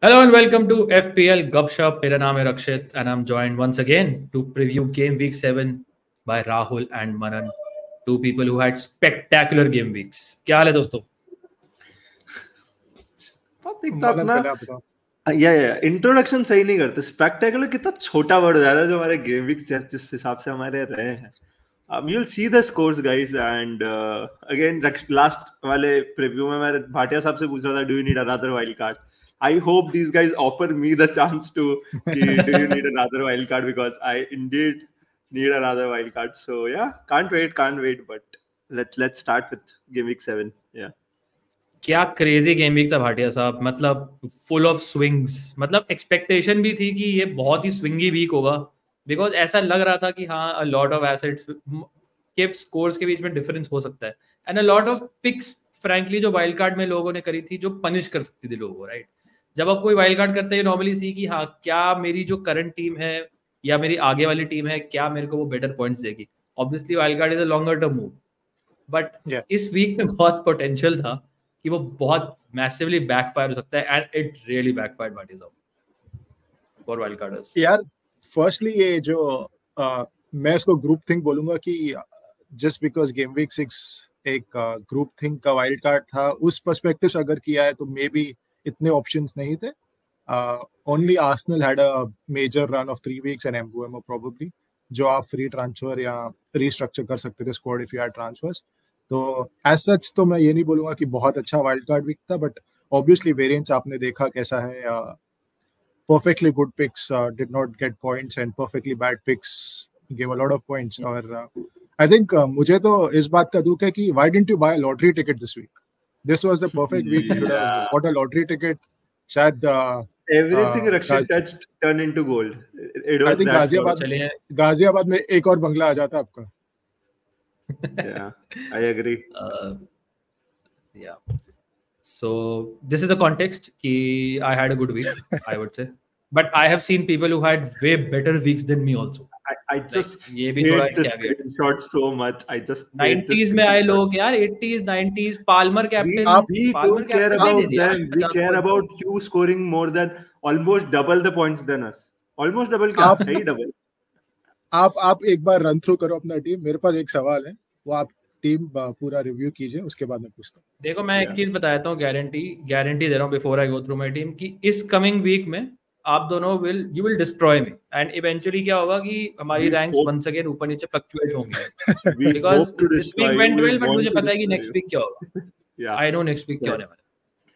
Hello and welcome to FPL Gupshup. मेरा नाम है रक्षित and I'm joined once again to preview Game Week 7 by Rahul and Manan, two people who had spectacular game weeks. क्या हाल है दोस्तों? Introduction सही नहीं करते. स्पेक्टेकुलर कितना छोटा वर्ड हो जाता है जो हमारे गेम वीक जिस हिसाब से हमारे रहे हैं. You'll see the scores guys and again last वाले प्रीव्यू में मैं भाटिया साहब से पूछ रहा था, do you need another wild card? I hope these guys offer me the chance to do you need another wild card, because I indeed need another wild card. So yeah, can't wait. But let's start with game week 7. Yeah. क्या crazy game week था भाटिया साहब. मतलब full of swings. मतलब expectation भी थी कि ये बहुत ही स्विंगी वीक होगा, बिकॉज ऐसा लग रहा था कि हाँ, अ लॉट ऑफ एसेट्स के स्कोर्स के बीच में डिफरेंस हो सकता है, and a lot of picks frankly जो वाइल्ड कार्ड में लोगों ने करी थी जो पनिश कर सकती थी लोगों को. राइट, जब आप कोई वाइल्ड कार्ड करते हैं नॉर्मली सी कि हाँ, क्या मेरी जो करंट टीम है या मेरी आगे वाली टीम है, क्या मेरे को वो बेटर पॉइंट्स देगी. Obviously wild card is a longer term move, but इस वीक में बहुत पोटेंशियल था कि वो बहुत मैसिवली बैकफायर हो सकता है, and it really backfired what is up for wild cadres. यार फर्स्टली ये जो मैं इसको ग्रुप थिंक बोलूंगा कि जस्ट बिकॉज गेम वीक 6 एक ग्रुप थिंक का वाइल्ड कार्ड था, उस पर्सपेक्टिव से अगर किया है तो मे बी इतने ऑप्शंस नहीं थे. Only Arsenal had a major run of 3 weeks and Mbeumo probably, जो आप फ्री ट्रांसफर या रीस्ट्रक्चर कर सकते थे squad if you had transfers. तो एज सच तो मैं ये नहीं बोलूंगा कि बहुत अच्छा वाइल्ड कार्ड वीक था, बट ऑब्वियसली वेरिएंस आपने देखा कैसा है. Perfectly good picks did not get points and perfectly bad picks give a lot of points. और आई थिंक मुझे तो इस बात का दुख है कि why didn't you buy a lottery ticket this week? This was the perfect week. You should have bought a lottery ticket. शायद everything Rakshit said turned into gold. It was I think Ghaziabad में एक और बंगला आ जाता आपका. Yeah, I agree. Yeah. So this is the context कि I had a good week, I would say. But I have seen people who had way better weeks than me also. I just ये भी थोड़ा screenshot so much. I just 90s में आए लोग यार, 80s 90s Palmer captain. We don't care about them. We care about you scoring more than almost double the points than us. Almost double क्या है ही double. आप एक बार run through करो अपना टीम. मेरे पास एक सवाल है, वो आप टीम पूरा रिव्यू कीजिए, उसके बाद मैं पूछता हूँ. देखो मैं एक चीज बताता हूँ, गारंटी दे रहा हूँ before I go through my team, कि इस कमिंग वीक में आप दोनों you will destroy me, and eventually क्या होगा कि हमारी रैंक्स वंस अगेन ऊपर नीचे फ्लक्चुएट होंगी, because this week went well, but मुझे पता है कि नेक्स्ट वीक क्या होगा. आई नो नेक्स्ट वीक क्या होने वाला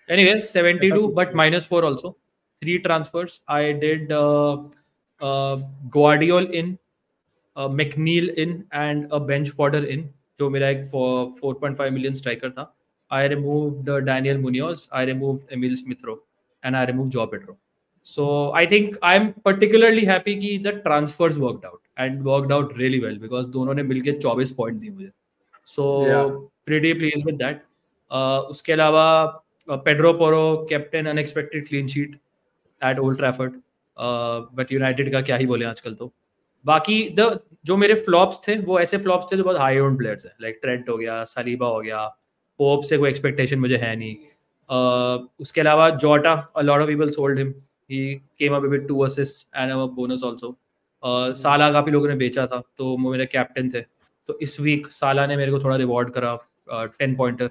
है. Anyways 72 but -4 also. 3 transfers I did. Guardiol in, McNeil in, and a bench fodder in, जो मेरा एक 4.5 million striker था. I removed Daniel Munoz, I removed Emil Smith-Rowe, and I removed Joao Pedro. So I think I'm particularly happy कि the transfers worked out and worked out really well, because दोनों ने मिलके 24 point दिए मुझे. So pretty pleased with that. उसके अलावा Pedro Porro captain unexpected clean sheet at Old Trafford. But United का क्या ही बोले आजकल. तो बाकी जो मेरे फ्लॉप्स थे वो ऐसे फ्लॉप्स थे जो बहुत हाई ओन्ड प्लेयर्स हैं, लाइक ट्रेंट हो गया, सलीबा हो गया, पोप से कोई एक्सपेक्टेशन मुझे है नहीं. उसके अलावा जोटा, अ lot of people sold him, he came up with 2 assists and a bonus also. साला काफी लोगों ने बेचा था, तो वो मेरे कैप्टन थे, तो इस वीक साला ने मेरे को थोड़ा रिवॉर्ड करा 10 pointer,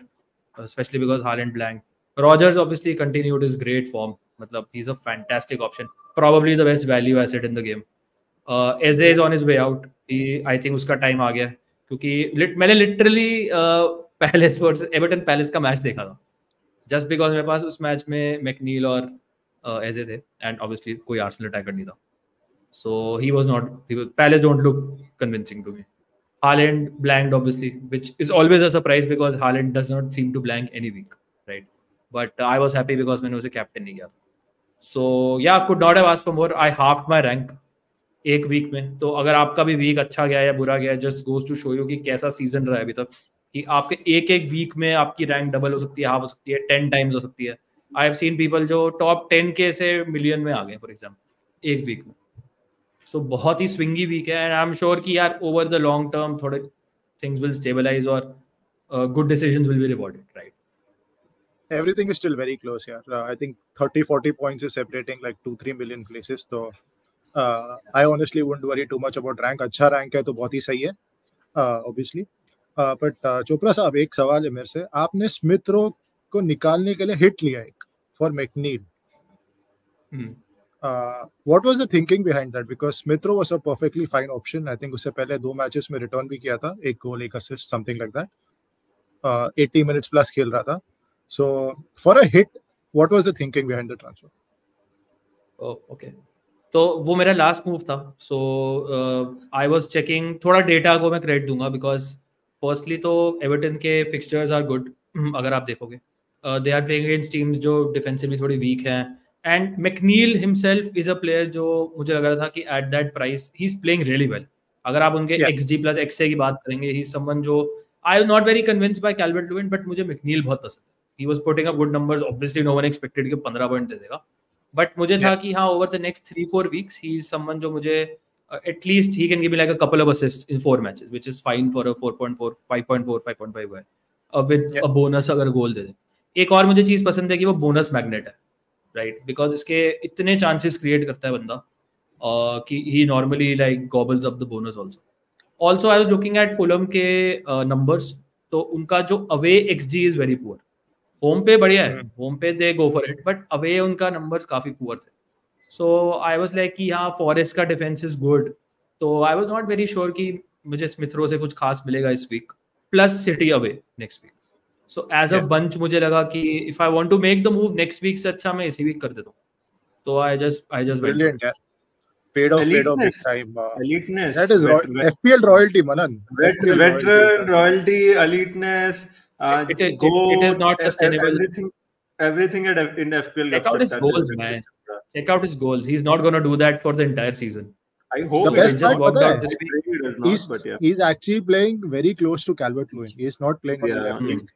specially because Haaland blank. Rogers obviously continued his great form, मतलब he is a fantastic option, probably the best value asset in the game. Eze is on his way out. I think उसका time आ गया, क्योंकि मैंने literally palace versus Everton palace का match देखा था, just because मेरे पास उस मैच में मैकनील और एजे थे, एंड ऑब्वियसली कोई आर्सेनल अटैकर नहीं था. So he was not. Palace don't look convincing to me. Haaland blanked obviously, which is always a surprise because Haaland does not seem to blank any week, right? But I was happy because मैंने उसे captain नहीं किया था. So yeah, could not have asked for more. I halved my rank एक week में. तो अगर आपका भी वीक अच्छा गया या बुरा गया, just goes to show you कि कैसा सीजन रहा है अभी तक, कि आपके एक वीक में आपकी रैंक डबल हो सकती है, हाफ हो सकती है, 10 टाइम्स हो सकती है. आई हैव सीन पीपल जो टॉप 10K से मिलियन में आ गए फॉर एग्जाम्पल एक वीक में. सो बहुत ही स्विंगी वीक है, एंड आई एम श्योर कि यार ओवर द लॉन्ग टर्म थोड़े थिंग्स विल स्टेबलाइज और good decisions will be rewarded, right? Everything is still very close here. I think 30-40 points is separating like 2-3 million places. So I honestly wouldn't worry too much about rank. अच्छा rank है तो बहुत ही सही है, obviously. But Chopra साहब, एक सवाल है मेरे से. आपने स्मिथ रो को निकालने के लिए हिट लिया एक for McNeil. What was the thinking behind that? Because Smith Rowe was a perfectly fine option. I think उससे पहले 2 मैचेस में रिटर्न भी किया था, 1 गोल 1 assist, something like that. 80 minutes plus खेल रहा था. So for a hit, what was the thinking behind the transfer? Oh, okay. तो वो मेरा लास्ट मूव था. सो आई वाज चेकिंग, थोड़ा डेटा को मैं क्रेडिट दूंगा बिकॉज फर्स्टली तो एवर्टन के फिक्सचर्स आर गुड. अगर आप देखोगे they are playing against teams जो डिफेंसिवली थोड़ी वीक हैं. And McNeil himself is a player जो मुझे लग रहा था कि at that price he is playing really well. अगर आप उनके XG प्लस XA की बात करेंगे, ही इज समवन जो I am not very convinced by Calvert Lewin, but मुझे मैकनील बहुत पसंद है. He was putting up good numbers. Obviously no one expected कि 15 पॉइंट दे देगा, बट मुझे था कि हाँ over the next 3-4 weeks he is someone जो मुझे at least he can give me like a couple of assist in 4 matches, which is fine for a 4.4 5.4 5.5 है with a bonus अगर गोल दे दे. एक और मुझे चीज पसंद है कि वो बोनस मैग्नेट है, राइट? बिकॉज इसके इतने चांसेस क्रिएट करता है बंदा कि he normally like gobbles up the bonus also. I was looking at Fulham के नंबर्स, तो उनका जो away XG is very poor. Home पे बढ़िया है, होम पे they go for it, but away उनका नंबर्स काफी पुअर थे. सो आई वाज लाइक कि हाँ फॉरेस्ट का डिफेंस इज गुड, तो I was not very sure कि मुझे स्मिथ रो से कुछ खास मिलेगा इस week, plus City away next week. So as a bunch मुझे लगा कि if I want to make the move next week से अच्छा मैं इसी वीक कर देता हूँ. तो आई जस्ट ब्रिलियंट यार. Paid off big time. Eliteness. That is FPL royalty, Manan. Veteran royalty, eliteness. It is not sustainable. Everything in FPL. Check out his goals, man. Check out his goals. He's not going to do that for the entire season. I hope the best just worked out this week. He's actually playing very close to Calvert-Lewin. He's not playing on the left wing.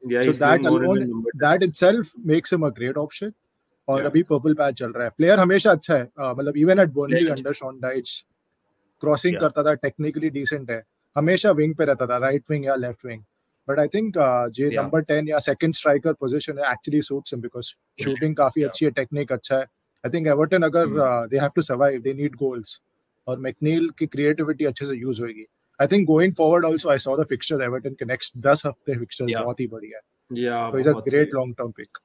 Yeah, so that alone, that itself makes him a great option. और अभी purple patch चल रहा है. Player हमेशा अच्छा है, मतलब even at Burnley under Sean Dyche crossing करता था, टेक्निकली डिसेंट है, हमेशा विंग पे रहता था, राइट विंग या left wing. But I think J number 10 या सेकंड स्ट्राइकर पोजीशन है actually suits him because shooting काफी अच्छी है, टेक्निक अच्छा है. आई थिंक एवर्टन अगर they have to survive, they need goals, और मैकनील की क्रिएटिविटी अच्छे से यूज होगी. I think going forward also I saw the fixtures, Everton के नेक्स्ट 10 हफ्ते फिक्सचर्स बहुत ही बढ़िया है. So is a great long term pick.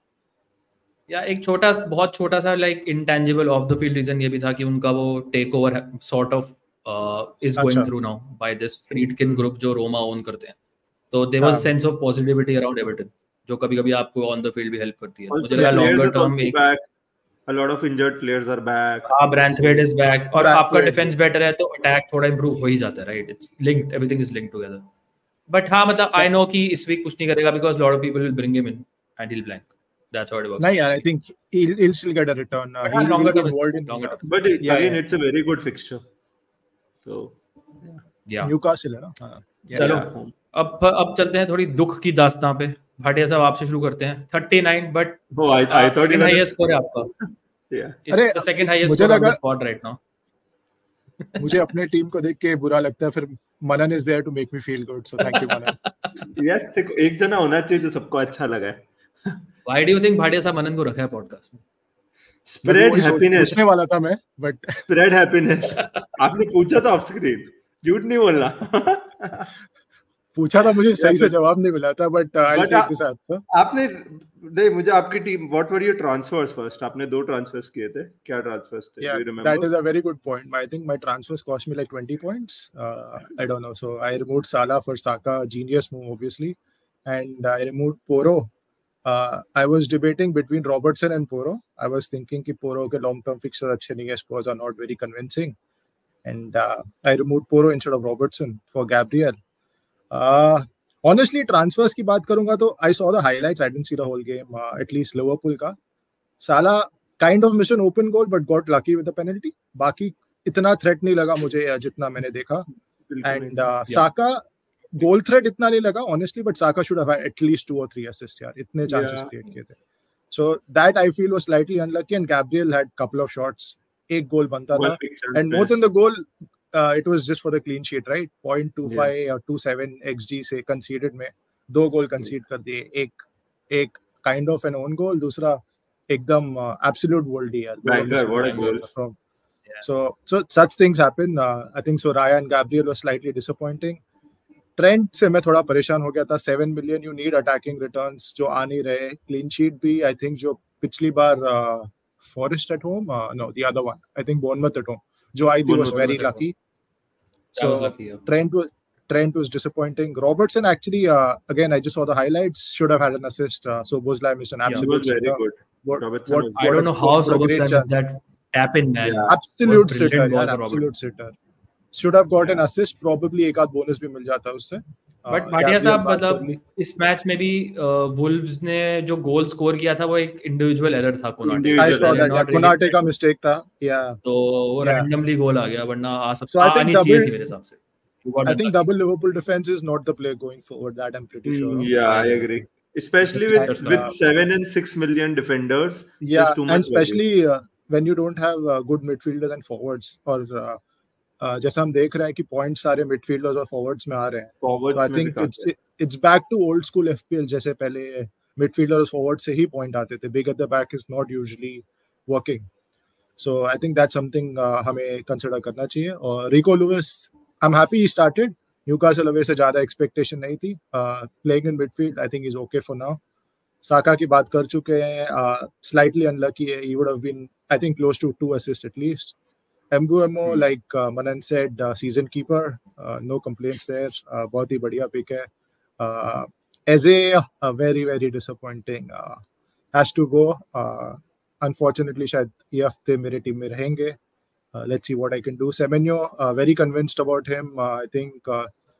या एक बहुत छोटा सा like intangible off the field reason ये भी था कि उनका वो take over sort of is going through now bye this Friedkin group जो रोमा ओन करते हैं. तो there was sense of positivity around Everton जो कभी-कभी आपको ऑन द फील्ड भी हेल्प करती है. मुझे लगा लॉन्गर टर्म एक a lot of injured players are back. Branthwaite is back और आपका डिफेंस बेटर है तो अटैक थोड़ा इंप्रूव हो ही जाता है, right? It's linked, everything is linked together. But हाँ मतलब आई नो कि इस वीक कुछ नहीं करेगा because lot of people will bring him in and he will blank. That's how it works. No, yeah, I think he'll still get a return. He'll be involved in longer term. But again, it's a very good fixture. So yeah, Newcastle है ना. चलो अब चलते हैं थोड़ी दुख की दास्तां पे. भाटिया साहब आपसे शुरू करते हैं. 39 but I thought second highest score है आपका. Yeah. अरे the second highest score on the spot right now. मुझे अपने टीम को देख के बुरा लगता है, फिर मनन is there to make me feel good. So thank you Manan. Yes, एक जना होना चाहिए जो सबको अच्छा लगा है. Why do you think Bhatia साहब मनन को रखा है पॉडकास्ट में? Spread happiness. पूछने वाला था मैं, but spread happiness. आपने पूछा था ऑफ स्क्रीन, झूठ नहीं बोलना. पूछा था, मुझे सही से जवाब नहीं मिला था, but I'll take this answer. आपने नहीं, मुझे आपकी team, what were your transfers first? आपने 2 transfers किए थे, क्या transfers थे? Yeah, do you remember? that is a very good point. I think my transfers cost me like 20 points. I don't know. So I removed Salah for Saka, genius move obviously, and I removed Poro. I was debating between Robertson and Poro. I was thinking कि Poro के long term fixtures अच्छे नहीं है, Spurs are not very convincing, and I removed Poro instead of Robertson for Gabriel. Honestly, transfers की बात करूंगा तो I saw the highlights. I didn't see the whole game. At least Liverpool का Salah kind of missed an open goal but got lucky with the penalty. बाकी इतना threat नहीं लगा मुझे जितना मैंने देखा. And Saka goal threat इतना नहीं लगा honestly, but Saka should have had at least 2 or 3 assists यार, इतने chances create किए थे. So that I feel was slightly unlucky, and Gabriel had couple of shots. एक goal बनता था, and more than the goal, it was just for the clean sheet, right? 0.25 or 27 XG से conceded में 2 goal concede कर दिए, एक kind of an own goal, दूसरा एकदम absolute worldie यार. Banger, what a goal. So such things happen. I think so. Raya and Gabriel were slightly disappointing. Trent से मैं थोड़ा परेशान हो गया था. 7 million you need attacking returns जो आ नहीं रहे. Clean sheet भी I think जो पिछली बार Forest at home, no, the other one, I think Bournemouth at home. जो आई थी was very lucky. So Trent was disappointing. Robertson actually, again, I just saw the highlights. Should have had an assist. So Bosley missed an absolute very good. I don't know how Bosley missed that tap in, man. Yeah. Absolute sitter, yeah, absolute sitter. Should have got an assist. Probably एक आध bonus भी मिल जाता उससे. But Bhatia साहब मतलब इस match में भी वुल्व्स ने जो गोल स्कोर किया था वो एक इंडिविजुअल एरर था कोनाटे का मिस्टेक था. तो वो रैंडमली गोल आ गया, वरना आनी चाहिए थी मेरे हिसाब से. I think double Liverpool defense is not the play going forward. That I'm pretty sure. Yeah, I agree. Especially with 7 and 6 million defenders. Yeah, and especially when you don't have good midfielders and forwards. और जैसा हम देख रहे हैं कि points सारे midfielders और forwards में आ रहे हैं. So I think it's back to old school FPL जैसे पहले मिडफील्डर और फॉरवर्ड से ही पॉइंट आते थे. Big at the back is not usually working. So I think that's something हमें कंसिडर करना चाहिए. और Rico Lewis, I'm happy he started. Newcastle away से ज़्यादा expectation नहीं थी. Playing in midfield, I think he's okay for now. Saka की बात कर चुके हैं. Slightly unlucky. He would have been, I think, close to 2 assists at least. Mbuemo, like Manan said, season keeper. No complaints there. बहुत ही बढ़िया pick है. Eze, very, very disappointing. Has to go. Unfortunately, शायद ये हफ्ते मेरे team में रहेंगे. Let's see what I can do. Semenyo, very convinced about him. I think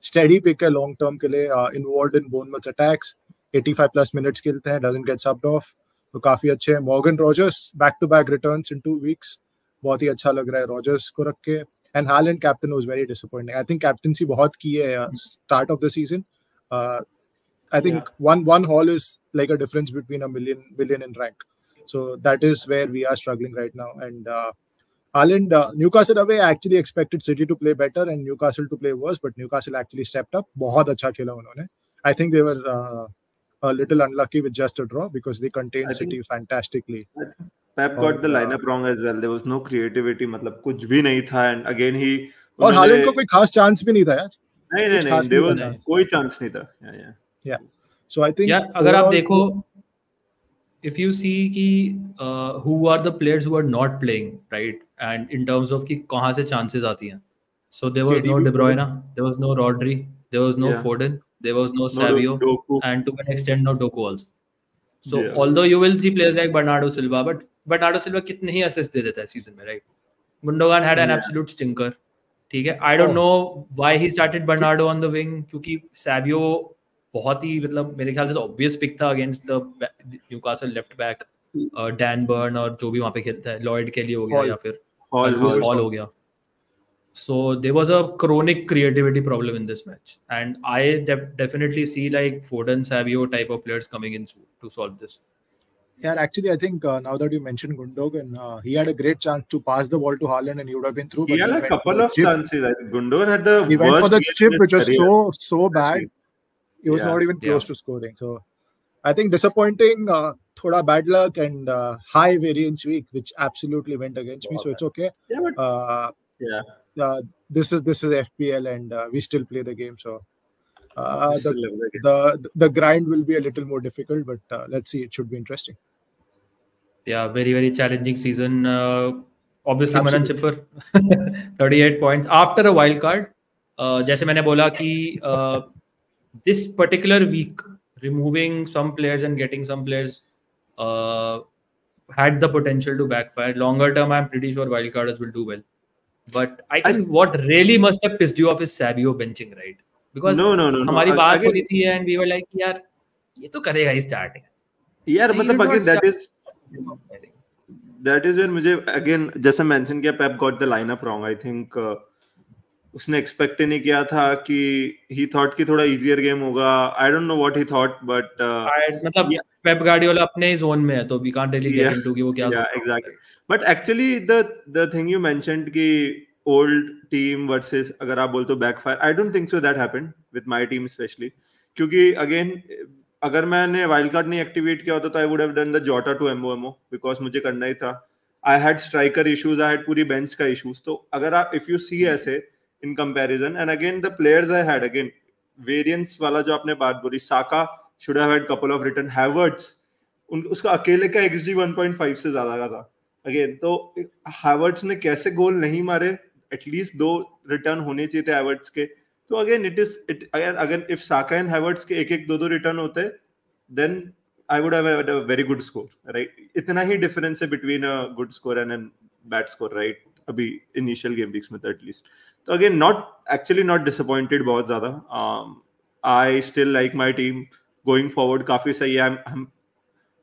steady pick है long term के लिए. Involved in Bournemouth's attacks. 85 plus minutes खेलते हैं. Doesn't get subbed off. तो काफी अच्छे हैं. Morgan Rogers, back-to-back returns in 2 weeks. बहुत ही अच्छा लग रहा है Rogers को रख के. And Haaland captain was very disappointing. I think captaincy बहुत की है start of the season. I think one haul is like a difference between a million in rank. So that is where we are struggling right now. And Haaland, Newcastle away, I actually expected City to play better and Newcastle to play worse, but Newcastle actually stepped up. बहुत अच्छा खेला उन्होंने. I think they were a little unlucky with just a draw because they contained City fantastically. Pep got the lineup wrong as well. There was no creativity. मतलब कुछ भी नहीं था. And again he. और Haaland को कोई खास chance भी नहीं था यार. नहीं. There was कोई chance नहीं था. Yeah. So I think. Yeah. अगर आप देखो, if you see कि who are the players who are not playing, right? And in terms of कि कहाँ से chances आती हैं. So there was no De Bruyne, there was no Rodri, there was no Foden, there was no Savio, and to an extent no Doku also. So although you will see players like Bernardo Silva, but Bernardo Silva कितने ही assist दे देता है season में, right? Gundogan had an absolute stinker. ठीक है. I don't know why he started Bernardo on the wing, क्योंकि Savio बहुत ही मतलब मेरे ख्याल से तो obvious pick था against the Newcastle left back, Dan Burn और जो भी वहाँ पे खेलता है, Lloyd Kelly हो गया या फिर Hall हो गया. So there was a chronic creativity problem in this match, and I definitely see like Foden, Savio type of players coming in to solve this. Yeah, actually, I think now that you mentioned Gundogan, he had a great chance to pass the ball to Haaland, and he would have been through. He had a couple of chances. I think Gundogan had the he went for the chip, which was so bad. He was not even close to scoring. So I think disappointing, thoda bad luck, and high variance week, which absolutely went against me. So it's okay. Yeah, but, this is FPL, and we still play the game. So the grind will be a little more difficult, but let's see. It should be interesting. Yeah, very, very challenging season. Obviously, Manan Chipper, 38 points after a wild card. जैसे मैंने बोला कि this particular week, removing some players and getting some players had the potential to backfire. Longer term, I'm pretty sure wildcarders will do well. But I think what really must have pissed you off is Savio benching, right? Because हमारी बात हो रही थी and we were like, यार ये तो करेगा ही start है. यार मतलब again that is where मुझे again जैसा mention किया, Pep got the lineup wrong. I think उसने expect नहीं किया था कि he thought कि थोड़ा easier game होगा. I don't know what he thought, but मतलब Pep Guardiola अपने zone में है, तो we can't really get into कि वो क्या सोच रहा है. Exactly. But actually the thing you mentioned कि old team versus अगर आप बोलते हो backfire, I don't think so that happened with my team especially, क्योंकि again अगर मैंने वाइल्ड कार्ड नहीं एक्टिवेट किया होता तो I would have done the Jota to एमओएमओ बिकॉज मुझे करना ही था. I had striker issues, I had पूरी बेंच का इश्यूज. तो अगर आप इफ यू सी ऐसे in comparison and again the players I had again variance वाला जो आपने बात बोली, Saka should have had couple of return, Havertz उसका अकेले का XG 1.5 से ज्यादा का था अगेन. तो हैवर्ट्स ने कैसे गोल नहीं मारे, एटलीस्ट 2 रिटर्न होने चाहिए थे हैवर्ट्स के. तो अगेन अगर इफ साका एंड हैवर्ट्स के एक 2 रिटर्न होते then I would have had a very good score, right. इतना ही डिफरेंस है between a good score and an bad score, right, अभी इनिशियल गेम वीक्स में एटलीस्ट. तो अगेन नॉट डिसअपॉइंटेड बहुत ज्यादा. I still like my team going forward, काफी सही है.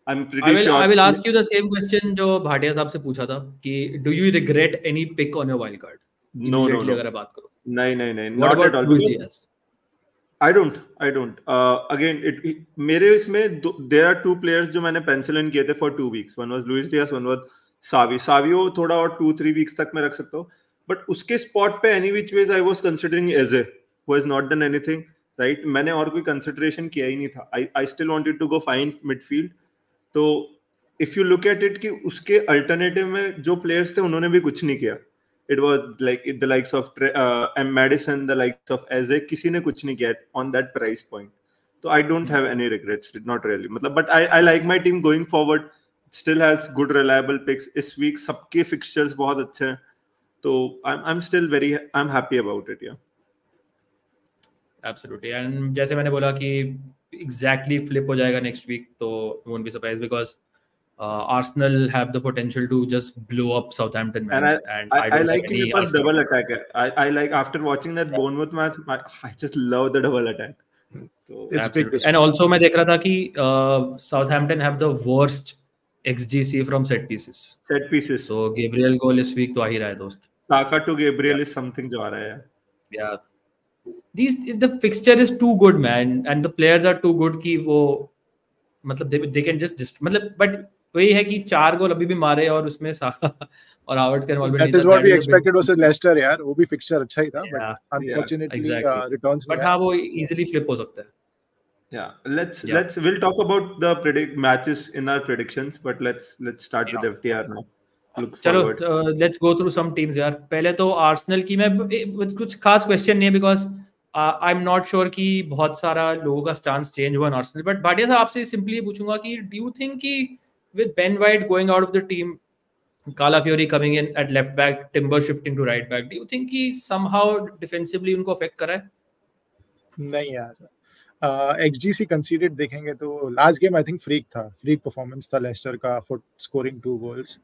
I'm pretty sure. I will ask you the same question जो भाटिया साहब से पूछा था कि do you regret any pick on your wild card? No. अगर बात करो. नहीं. What not about at all. Luis Diaz? I don't. Again, मेरे इसमें there are 2 players जो मैंने pencil in किए थे for 2 weeks. One was Luis Diaz, one was Savi. Savio थोड़ा और 2-3 weeks तक मैं रख सकता हूँ. But उसके spot पे any which ways I was considering Eze, who has not done anything, right? मैंने और कोई consideration किया ही नहीं था. I still wanted to go find midfield. तो if you look at it कि उसके अल्टरनेटिव में जो प्लेयर्स थे उन्होंने भी कुछ नहीं किया. It was like the likes of M Maddison, the likes of AJ, किसी ने कुछ नहीं किया ऑन दैट प्राइस पॉइंट. तो I don't have any regrets, not really. मतलब but I like my team going forward, still has good reliable picks. इस week सबके fixtures बहुत अच्छे हैं. तो I am still I am happy about it. Yeah absolutely. And जैसे मैंने बोला कि exactly flip हो जाएगा next week, तो won't be surprised because Arsenal have the potential to just blow up Southampton, man. And I like the first double attack. I like after watching that Bournemouth match, I just love the double attack. So it's big. And also मैं देख रहा था कि Southampton have the worst XGC from set pieces. So Gabriel goal इस week तो आ ही रहा है दोस्त. Saka to Gabriel is something जो आ रहा है. Yeah. The fixture is too good, man, and the players are too good कि वो मतलब they can just मतलब but वही है कि 4 गोल अभी भी मारे और उसमें साका और हावर्ड्स का इन्वॉल्वमेंट नहीं था. That is what we expected versus Leicester यार. वो भी फिक्चर अच्छा ही था, but unfortunately returns. But हाँ, वो easily flip हो सकता है. Yeah, we'll talk about the matches in our predictions, but let's start with FTR now. चलो let's go through some teams यार. पहले तो आर्सेनल की मैं कुछ खास क्वेश्चन नहीं है because I am not sure कि बहुत सारा लोगों का स्टांस चेंज हुआ आर्सेनल. बट भाटिया साहब आपसे सिंपली पूछूंगा कि डू यू थिंक कि with Ben White going out of the team, Calafiori coming in at left back, Timber shifting to right back, do you think कि समहाउ डिफेंसिवली उनको affect करा है? नहीं यार. XGC कंसीडर्ड देखेंगे तो last game I think freak performance था Lester का for scoring 2 goals.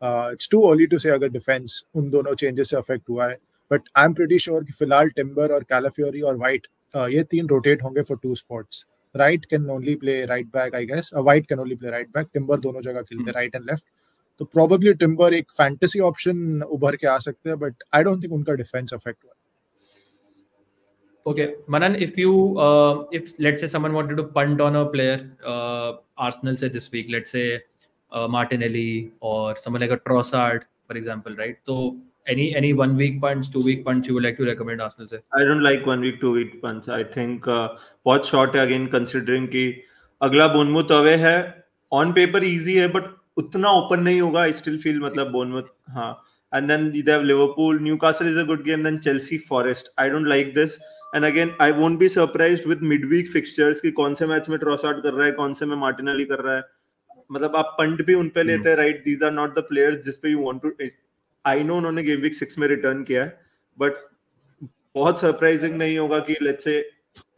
It's too early to say अगर डिफेंस उन दोनों चेंजेस से अफेक्ट हुआ है, but I am pretty sure कि फिलहाल टिम्बर और कैलाफियोरी और वाइट ये 3 रोटेट होंगे for 2 spots. Right can only play right back I guess, White can only play right back, Timber दोनों जगह खेलते राइट एंड लेफ्ट. तो प्रोबेबली टिम्बर एक फैंटेसी ऑप्शन उभर के आ सकते हैं, बट आई डोंट थिंक उनका डिफेंस अफेक्ट हुआ. Okay, Manan, if let's say someone wanted to punt on a player, Arsenal say this week, let's say Martinelli or someone like a Trossard, for example, right? So any 1 week punts, 2 week punts you would like to recommend Arsenal से? I don't like 1 week 2 week punts. I think बहुत short है again considering कि अगला बोर्नमूथ away है. On paper easy है but उतना open नहीं होगा. I still feel मतलब बोर्नमूथ हाँ. And then they have Liverpool, Newcastle is a good game, then Chelsea, Forest. I don't like this. And again, I won't be surprised with midweek fixtures कि कौन से match में Trossard कर रहा है, कौन से में Martinelli कर रहा है. मतलब आप पंट भी उन पे लेते हैं, right? These are not the players जिस पे you want to. I know उन्होंने गेम वीक 6 में रिटर्न किया है, बट बहुत सरप्राइजिंग नहीं होगा कि लेट्स से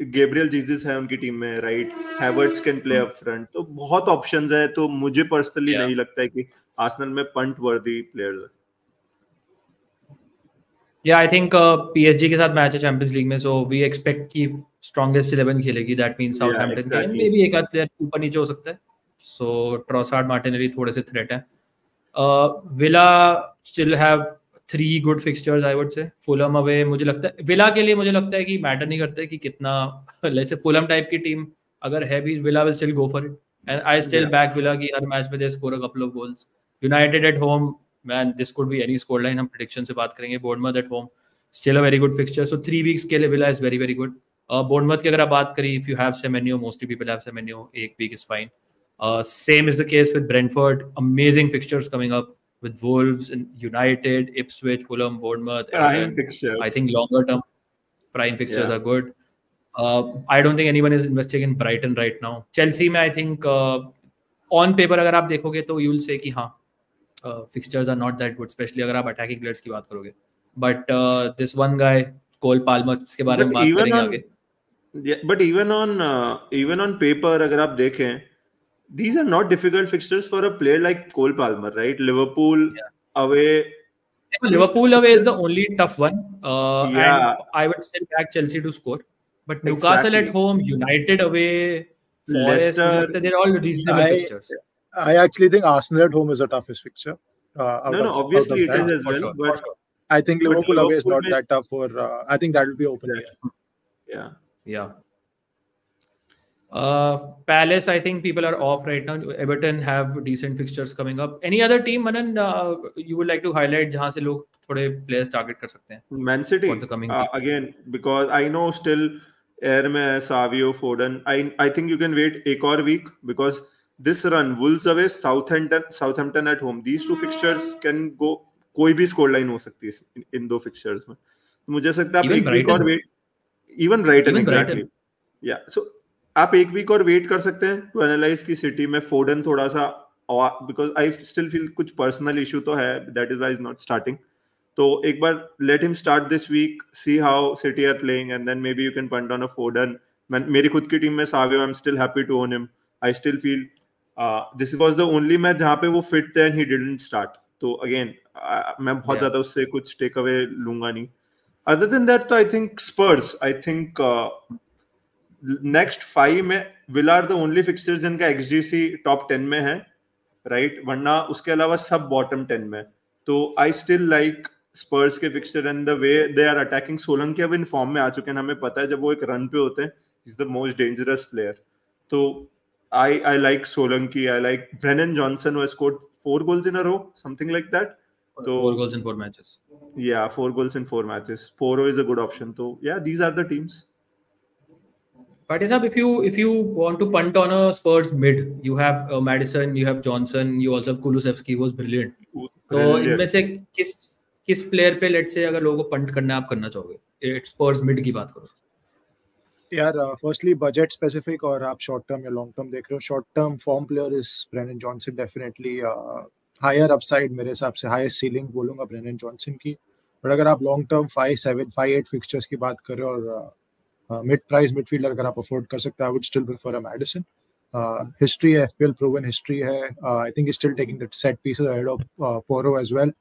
गैब्रियल जीसस है उनकी टीम में, right? Havertz can play up front. तो बहुत ऑप्शंस है. तो मुझे पर्सनली नहीं लगता है कि आर्सेनल में पंट वर्दी प्लेयर्स है. Yeah, I think PSG के साथ मैच है चैंपियंस लीग में, so we expect कि स्ट्रॉन्गेस्ट 11 खेलेगी. That means Southampton के मे भी एक आध प्लेयर ऊपर नीचे हो सकता है. So Trossard, Martinelli थोड़े से थ्रेट है. Villa still have 3 good fixtures I would say. Fulham away मुझे लगता है Villa के लिए मुझे लगता है कि मैटर नहीं करता है कि कितना let's say Fulham टाइप की टीम अगर है भी, Villa will still go for it. And I still back Villa की हर मैच में they score a couple of goals. United at home, man, this could be any scoreline. हम prediction से बात करेंगे. Bournemouth at home, still a very good fixture. So 3 weeks के लिए Villa is very very good. Bournemouth की अगर आप बात करें, if you have Semenyo, mostly people have Semenyo, एक week is fine. Same is the case with Brentford. Amazing fixtures coming up with Wolves, United, Ipswich, Fulham, Bournemouth, Prime Everton. fixtures. I think longer term prime fixtures Yeah. are good. I don't think anyone is investing in Brighton right now. Chelsea में I think on paper अगर आप देखोगे तो you will say कि हाँ fixtures are not that good, especially अगर आप attacking players की बात करोगे. But this one guy Cole Palmer, इसके बारे में बात करेंगे आगे. Yeah, but even on paper अगर आप देखें, these are not difficult fixtures for a player like Cole Palmer, right? Liverpool away. Liverpool away is the only tough one. Yeah. And I would still back Chelsea to score. But Newcastle at home, United away, Forest, Leicester, they're all reasonable fixtures. I actually think Arsenal at home is the toughest fixture. Obviously it is as well. Sure, but sure. I think Liverpool away is not that tough for. I think that will be open here. Yeah. Palace, I think people are off right now. Everton have decent fixtures coming up. Any other team, Manan, you would like to highlight जहाँ से लोग थोड़े players target कर सकते हैं? Man City, for the coming weeks? Again, because I know still air में है Savio, Foden. I think you can wait एक और week because this run, Wolves away, Southampton at home. These two fixtures can go. कोई भी score line हो सकती है इन दो fixtures में. मुझे सकता है आप एक week और wait. Even Brighton, exactly. Yeah, so आप एक वीक और वेट कर सकते हैं टू एनालाइज की सिटी में फोडन थोड़ा सा, बिकॉज आई स्टिल फील कुछ पर्सनल इशू तो है, that is why is not starting. तो एक बार let him start this week, see how City are playing and then maybe you can punt on a Foden. मेरी खुद की टीम में Savio, I am still happy to own him. I still feel this was the only match जहां पे वो fit थे and he didn't start. तो अगेन मैं बहुत ज्यादा उससे कुछ टेक अवे लूंगा नहीं. अदर देन दैट, तो I think Spurs, I think next 5 में Villa are the only fixtures जिनका एक्सजीसी टॉप 10 में है, राइट? वरना उसके अलावा सब बॉटम 10 में. तो आई स्टिल लाइक स्पर्स के fixture and the way they are attacking. Solanke अब इन फॉर्म में आ चुके हैं, हमें पता है जब वो एक रन पे होते हैं, is the most dangerous player. तो I like Solanke, I like Brennan Johnson who has scored 4 goals in a row, something like that. So 4 goals in 4 matches. Yeah, 4 goals in 4 matches. Poro is a good option. So yeah, these are the teams. But if you want to punt on a Spurs mid, you have Maddison, you have Johnson, you also have Kulusevski, who was brilliant. तो इनमें से किस player पे let's say अगर लोगों को punt करना आप करना चाहोगे? स्पर्स मिड की बात करो यार. फर्स्टली बजट स्पेसिफिक और आप शॉर्ट टर्म या लॉन्ग टर्म देख रहे हो. Short term form player is Brennan Johnson, definitely higher upside, मेरे हिसाब से हाईएस्ट सीलिंग बोलूंगा ब्रेनन जॉनसन की. बट अगर आप लॉन्ग टर्म 5-7, 5-8 फिक्सचर्स की बात कर रहे हो और मिड प्राइस मिडफील्डर अगर आप अफोर्ड कर सकते हैं, I would still prefer a Maddison. History है, एफपीएल प्रूवन हिस्ट्री है. I think still taking the set pieces ahead of Porro as well.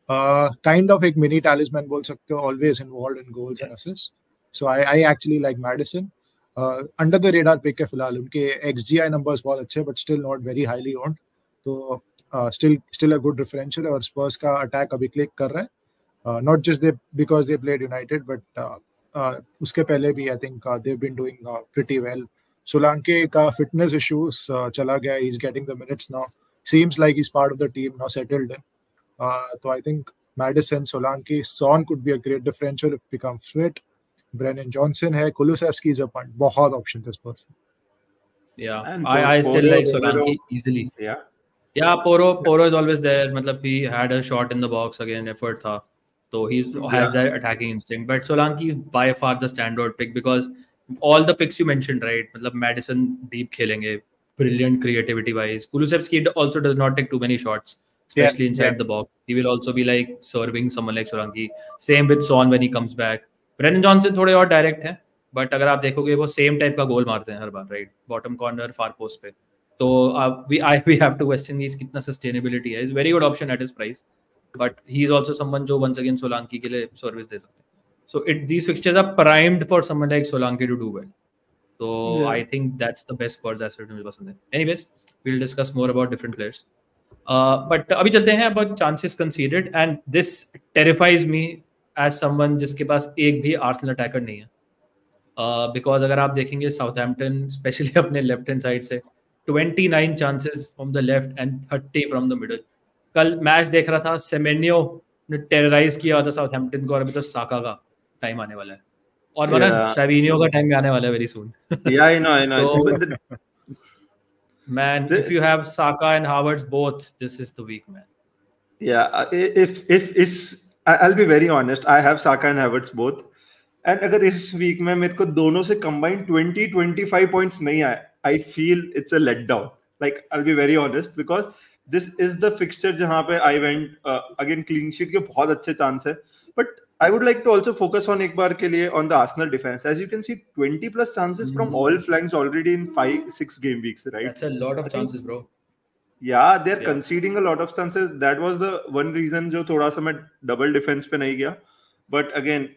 Kind of एक मिनी टैलिस्मैन बोल सकते हो, always involved in goals and assist. So I actually like Maddison. Under the radar pick है फिलहाल. उनके XGI numbers बहुत अच्छे but still not very highly owned. तो still a good differential. और स्पर्स का अटैक अभी क्लिक कर रहा है, not just because they played United but उसके पहले भी I think they have been doing pretty well. Solanke का फिटनेस इश्यूज चला गया, he is getting the minutes now, seems like he is part of the team now, settled in. तो I think Maddison, Solanke, Son could be a great differential if become fit. Brennan Johnson है, Kulusevski is a point, बहुत option है स्पर्स. I still like Solanke easily. Yeah, Poro is always there. मतलब he had a shot in the box again, effort था. So he has that attacking instinct. But Solanke is by far the standout pick because all the picks you mentioned, right? मतलब Maddison deep खेलेंगे, brilliant creativity wise. Kulusevski also does not take too many shots, especially inside the box. He will also be like serving someone like Solanke. Same with Son when he comes back. Brennan Johnson थोड़े और direct हैं, but अगर आप देखोगे वो same type का गोल मारते हैं हर बार, right? Bottom corner, far post पे. तो we have to question his कितना sustainability है. He's a very good option at his price, but he is also someone जो once again Solanke के लिए service दे सकते हैं. So these fixtures are primed for someone like Solanke to do well. So I think that's the best Spurs asset मुझे पसंद है. Anyways, we'll discuss more about different players. But अभी चलते हैं about chances conceded, and this terrifies me as someone जिसके पास एक भी Arsenal attacker नहीं है. Because अगर आप देखेंगे Southampton, especially अपने left hand side से 29 chances from the left and 30 from the middle. कल मैच देख रहा था, सेमेन्यो ने टेरराइज किया था साउथहैम्पटन को, और अभी तो साका का टाइम आने वाला है. और वरना Yeah. Savinho का टाइम आने वाला है very soon. Yeah, I know. So But man, if you have Saka and Havertz both, this is the week, man. yeah, I'll be very honest. I have Saka and Havertz both. And अगर इस week में मेरे को दोनों से combined 20-25 points नहीं आए, I feel it's a letdown. Like I'll be very honest because this is the fixture जहाँ पे I went again clean sheet के बहुत अच्छे chance है. But I would like to also focus on एक बार के लिए on the Arsenal defense. As you can see, 20 plus chances from all flanks already in 5-6 game weeks, right? That's a lot of chances, bro. Yeah, they're conceding a lot of chances. That was the one reason जो थोड़ा सा मैं double defense पे नहीं गया. But again,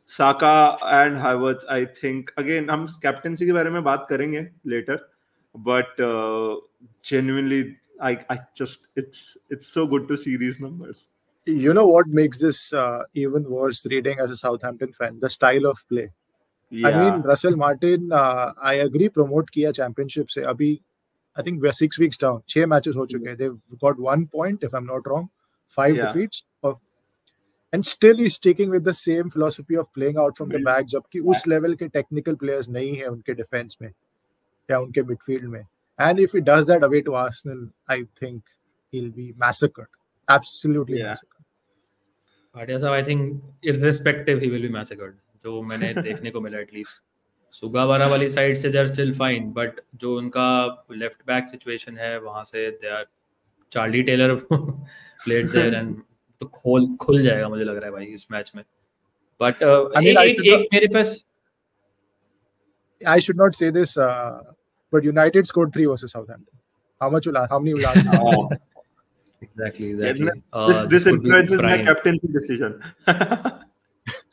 Saka and Havertz, I think again हम captaincy के बारे में बात करेंगे later. But genuinely, I just it's so good to see these numbers. You know what makes this even worse reading as a Southampton fan? The style of play. Yeah. I mean, Russell Martin, I agree, promote किया championship से. अभी I think we're 6 weeks down. 6 matches हो चुके हैं. They've got 1 point, if I'm not wrong. 5 defeats. And still he's sticking with the same philosophy of playing out from the back, जबकि उस level के technical players नहीं है उनके defense में या उनके midfield में. And if he does that away to Arsenal, I think he'll be massacred. Absolutely massacred. Bhatia साहब, I think irrespective he will be massacred. जो मैंने देखने को मिला at least. सुगावारा वाली साइड से they're still fine, but जो उनका left back situation है वहाँ से they are Charlie Taylor played there and तो खुल जाएगा मुझे लग रहा है भाई इस मैच में. But एक मेरे पास I should not say this, but United scored 3 versus Southampton. How many will Arsenal? Exactly. This influences my captaincy decision.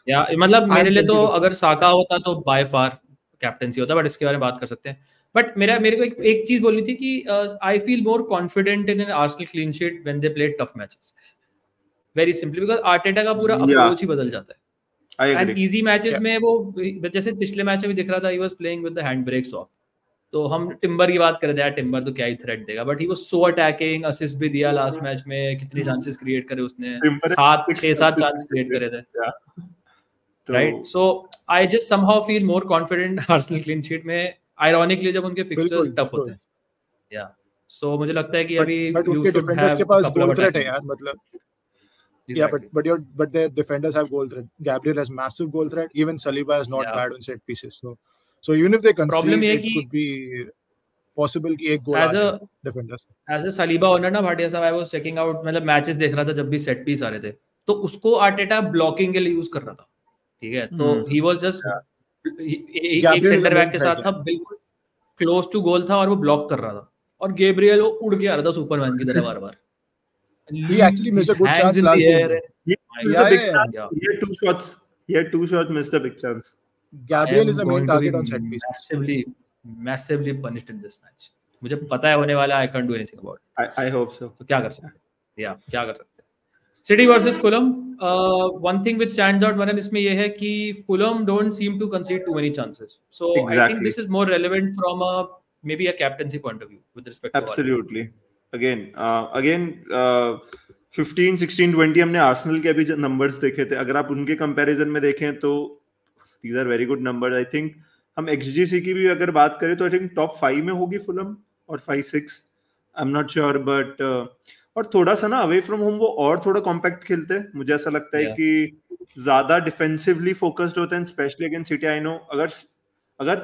या मतलब मेरे लिए तो अगर साका होता तो बाय फार कैप्टेंसी होता, बट इसके बारे में बात कर सकते हैं. बट मेरे को एक चीज बोलनी थी कि I feel more confident in an Arsenal clean sheet when they play tough matches. Very simply because Arteta का पूरा अप्रोच ही बदल जाता है. एंड इजी मैचेस में वो जैसे पिछले मैच में भी दिख रहा था, he was playing with the handbrakes off. तो हम टिम्बर की बात कर रहे थे यार, टिम्बर तो क्या ही थ्रेट देगा, but he was so attacking. Assist भी दिया लास्ट मैच में, कितनी चांसेस क्रिएट करे उसने, 6-7 चांस क्रिएट करे थे. Right, so I just somehow feel more confident Arsenal clean sheet में, आयरॉनिकली जब उनके फिक्सचर्स टफ होते हैं. या सो मुझे लगता है कि अभी यू शुड हैव के पास गोल थ्रेट है यार, मतलब but their defenders have goal threat. Gabriel has massive goal threat. Even Saliba is not bad on set pieces. So even if they concede, it could be possible कि एक गोल आ जाए defenders. As a Saliba owner ना भाटिया साहब, I was checking out, मतलब matches देख रहा था जब भी सेट पीस आ रहे थे, तो उसको आर्टेटा ब्लॉकिंग के लिए यूज कर रहा था. ठीक है, तो he was just एक सेंटर बैक के साथ था, बिल्कुल क्लोज टू गोल था और वो ब्लॉक कर रहा था, और गेब्रियल वो उड़ के आ रहा था सुपरमैन की तरह बार-बार. He actually missed a good chance last game. He had 2 shots. He had 2 shots, missed a big chance. Gabriel is the main target on set piece. Massively punished in this match. मुझे पता है होने वाला. I can't do anything about it. I hope so. तो क्या कर सकते हैं? क्या कर सकते हैं? City versus Fulham. One thing which stands out, Vanan, इसमें ये है कि Fulham don't seem to concede too many chances. So I think this is more relevant from maybe a captaincy point of view with respect to absolutely. Again 15, 16, 20 हमने Arsenal के अभी numbers देखे थे. अगर आप उनके कंपैरिजन में देखें तो these are very good numbers. I think हम XGC की भी अगर बात करें तो I think टॉप 5 में होगी फुलम और 5-6. I'm not sure, but और थोड़ा सा ना अवे फ्रॉम होम वो और थोड़ा कॉम्पैक्ट खेलते हैं. मुझे ऐसा लगता है कि ज्यादा डिफेंसिवली फोकस्ड होते हैं, specially against city. I know अगर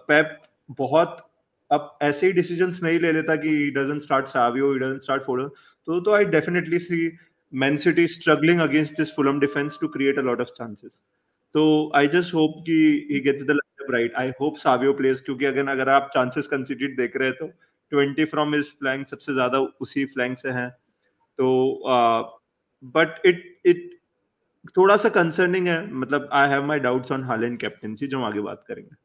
पेप बहुत अब ऐसे ही डिसीजंस नहीं ले लेता कि he doesn't start Savio, he doesn't start Foden, तो I definitely see Man City struggling against this Fulham defense to create a lot of chances. तो I just hope कि he gets the lineup right. I hope Savio plays, क्योंकि अगर आप chances conceded देख रहे हैं तो 20 from his flank सबसे ज्यादा उसी flank से हैं. तो but it थोड़ा सा concerning है. मतलब I have my doubts on Haaland captaincy, जो हम आगे बात करेंगे.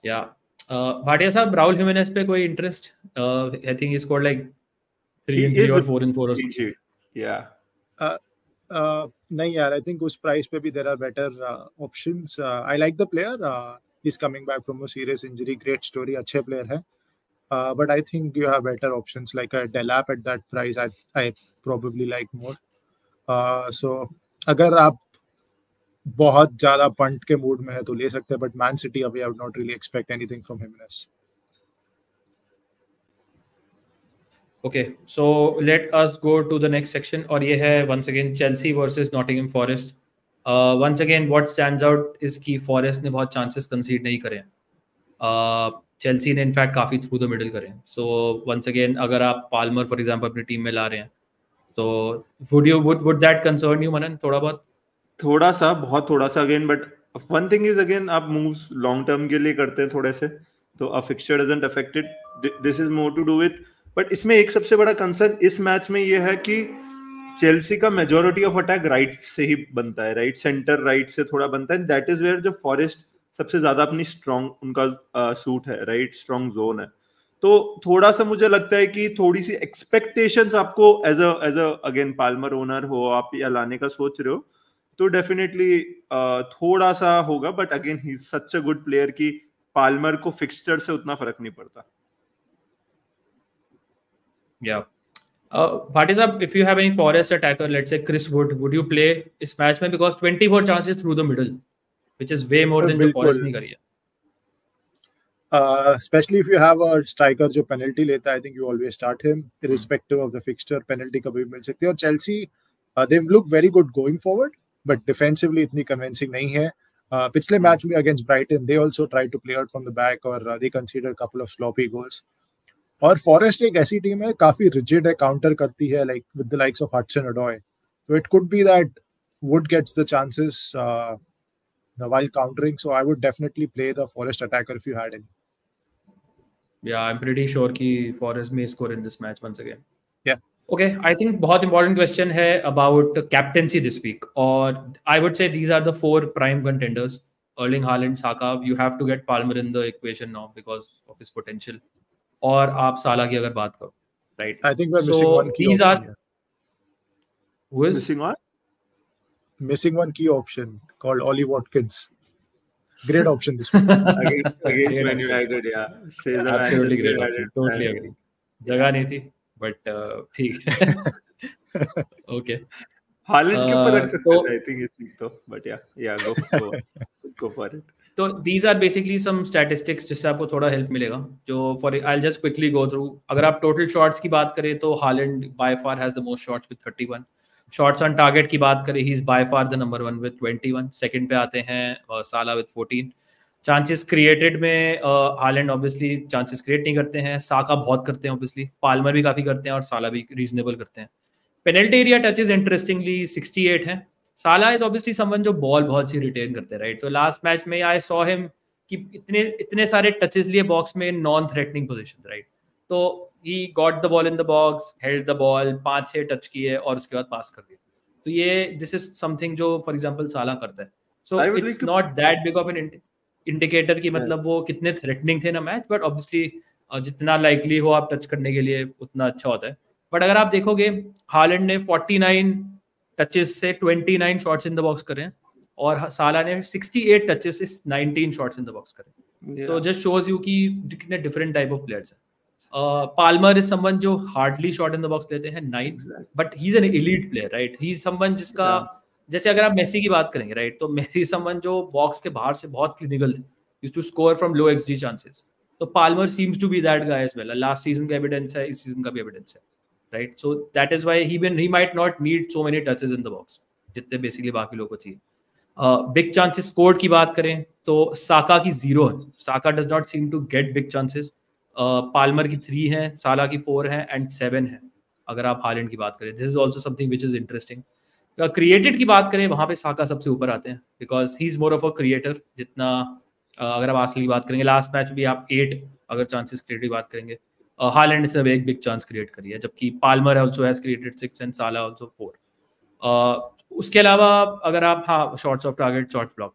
Yeah. भाटिया साहब, राहुल हिमेनेस पे कोई interest? I think he scored like 3-3 और 4-4 और समथिंग. या नहीं यार, आई थिंक उस प्राइस पे भी there are better options. I like the player. He is coming back from a serious injury. Great story, अच्छे प्लेयर है. But I think you have better options like a Delap at that price. I probably like more. So अगर आप बहुत ज्यादा punt के mood में है तो ले सकते हैं, but Man City away I would not really expect anything from Jimenez. Okay, so let us go to the next section. और ये है once again Chelsea versus Nottingham Forest. Once again, what stands out is कि Forest ने बहुत chances concede नहीं करे हैं. Chelsea ने इनफैक्ट काफ़ी थ्रू द मिडिल करे हैं. So once again, अगर आप पाल्मर फॉर एग्जांपल अपनी टीम में ला रहे हैं तो would that concern you, मनन, थोड़ा बहुत? थोड़ा सा, बहुत थोड़ा सा again, but one thing is again आप मूव्स लॉन्ग टर्म के लिए करते हैं थोड़े से, तो a fixture doesn't affected. This is more to do with, but इसमें एक सबसे बड़ा कंसर्न इस मैच में ये है कि चेल्सी का मेजॉरिटी ऑफ अटैक राइट से ही बनता है, राइट सेंटर राइट से थोड़ा बनता है. दैट इज वेयर जो फॉरेस्ट सबसे ज्यादा अपनी स्ट्रॉन्ग उनका सूट है, राइट स्ट्रॉन्ग जोन है. तो थोड़ा सा मुझे लगता है कि थोड़ी सी एक्सपेक्टेशंस आपको as a again Palmer owner हो आप या लाने का सोच रहे हो तो डेफिनेटली थोड़ा सा होगा, but again he is such a good player कि पाल्मर को फिक्सचर से उतना फर्क नहीं पड़ता. Yeah. Bhatia sahab, if you have any Forest attacker, let's say Chris would you play इस मैच में, because 24 chances through the middle, which is way more than जो Forest नहीं करी है. Especially if you have a striker जो penalty लेता है, I think you always start him irrespective of the fixture. Penalty कभी भी मिल सकती है. और Chelsea they've looked very good going forward, but defensively इतनी convincing नहीं है. पिछले मैच में against Brighton they also tried to play out from the back और they conceded a couple of sloppy goals. और फॉरेस्ट एक ऐसी टीम है काफी रिजिड है, काउंटर करती है like with the likes of Hudson Odoi. So it could be that would gets the chances while countering, so I would definitely play the Forest attacker if you had any. Yeah, I'm pretty sure कि Forest may score in this match once again. Yeah. Okay, I think बहुत important question है about captaincy this week, और I would say these are the 4 prime contenders: Erling Haaland, Saka. You have to get Palmer in the equation now because of his potential. और आप साला की अगर बात करो, right? I think we're missing one key these option. Who is missing what? Missing one key option called Ollie Watkins. Great option this week. against Man United, yeah. Says Absolutely great option. Totally agree. जगह नहीं थी, but ठीक है. Okay. Holland के ऊपर रख सकते थे I think इस week तो, but yeah go for it. तो these are basically some statistics जिससे आपको थोड़ा हेल्प मिलेगा. जो I'll just quickly go through. अगर आप total shots की बात करें तो Haaland by far has the most shots with 31. Shots on target की बात करें, he is by far the number 1 with 21. Second पे आते हैं साला with 14. Chances created में Haaland obviously chances create नहीं करते हैं, साका बहुत करते हैं obviously, पाल्मर भी काफी करते हैं और साला भी reasonable करते हैं. Penalty area touches interestingly 68 हैं. साला इज ऑब्वियसली समवन जो बॉल बहुत सी रिटेन करते हैं, राइट? सो लास्ट मैच में आई सॉ हिम कि इतने सारे टचेस लिए बॉक्स में नॉन थ्रेटनिंग पोजीशन, राइट? तो he got the ball in the box, held the ball, 5-6 touch किए और उसके बाद पास कर दिया. तो ये दिस इज समथिंग जो फॉर एग्जांपल साला करता है. So it's not that big of an indicator कि मतलब वो कितने थ्रेटनिंग थे ना मैच, बट ऑब्वियसली जितना लाइकली हो आप टच करने के लिए उतना अच्छा होता है. बट अगर आप देखोगे हालैंड ने 49 टचेस से 29 शॉट्स इन द बॉक्स करे और साला ने 68 टचेस से 19 शॉट्स इन द बॉक्स करे. तो जस्ट शोज यू कि कितने डिफरेंट टाइप ऑफ प्लेयर्स हैं. पाल्मर इज समवन जो hardly shot in the box लेते हैं 9, but he is an elite player, right? He is someone जिसका जैसे अगर आप मेसी की बात करेंगे, राइट, तो मेसी समवन जो बॉक्स के बाहर से बहुत क्लिनिकल थे, used to score from low xG chances. तो Palmer seems to be that guy as well. Last season का एविडेंस है, इस सीजन का भी एविडेंस है, right? So that is why he might not need so many touches in the box जितने basically बाकी लोगों को चाहिए. Big chances scored की बात करें तो साका की 0 है. साका does not seem to get big chances. Palmer की 3 है, साला की 4 है and 7 है अगर आप हालैंड की बात करें. This is also something which is interesting. Created की बात करें वहाँ पे साका सबसे ऊपर आते हैं because he is more of a creator. जितना अगर आप आसली की बात करेंगे लास्ट मैच भी आप 8 अगर चांसेस क्रिएट की बात करेंगे, हालैंड ने सिर्फ एक बिग चांस क्रिएट करी है, जबकि Palmer also has created 6 and Salah also 4. उसके अलावा अगर आप shots of target, shot block.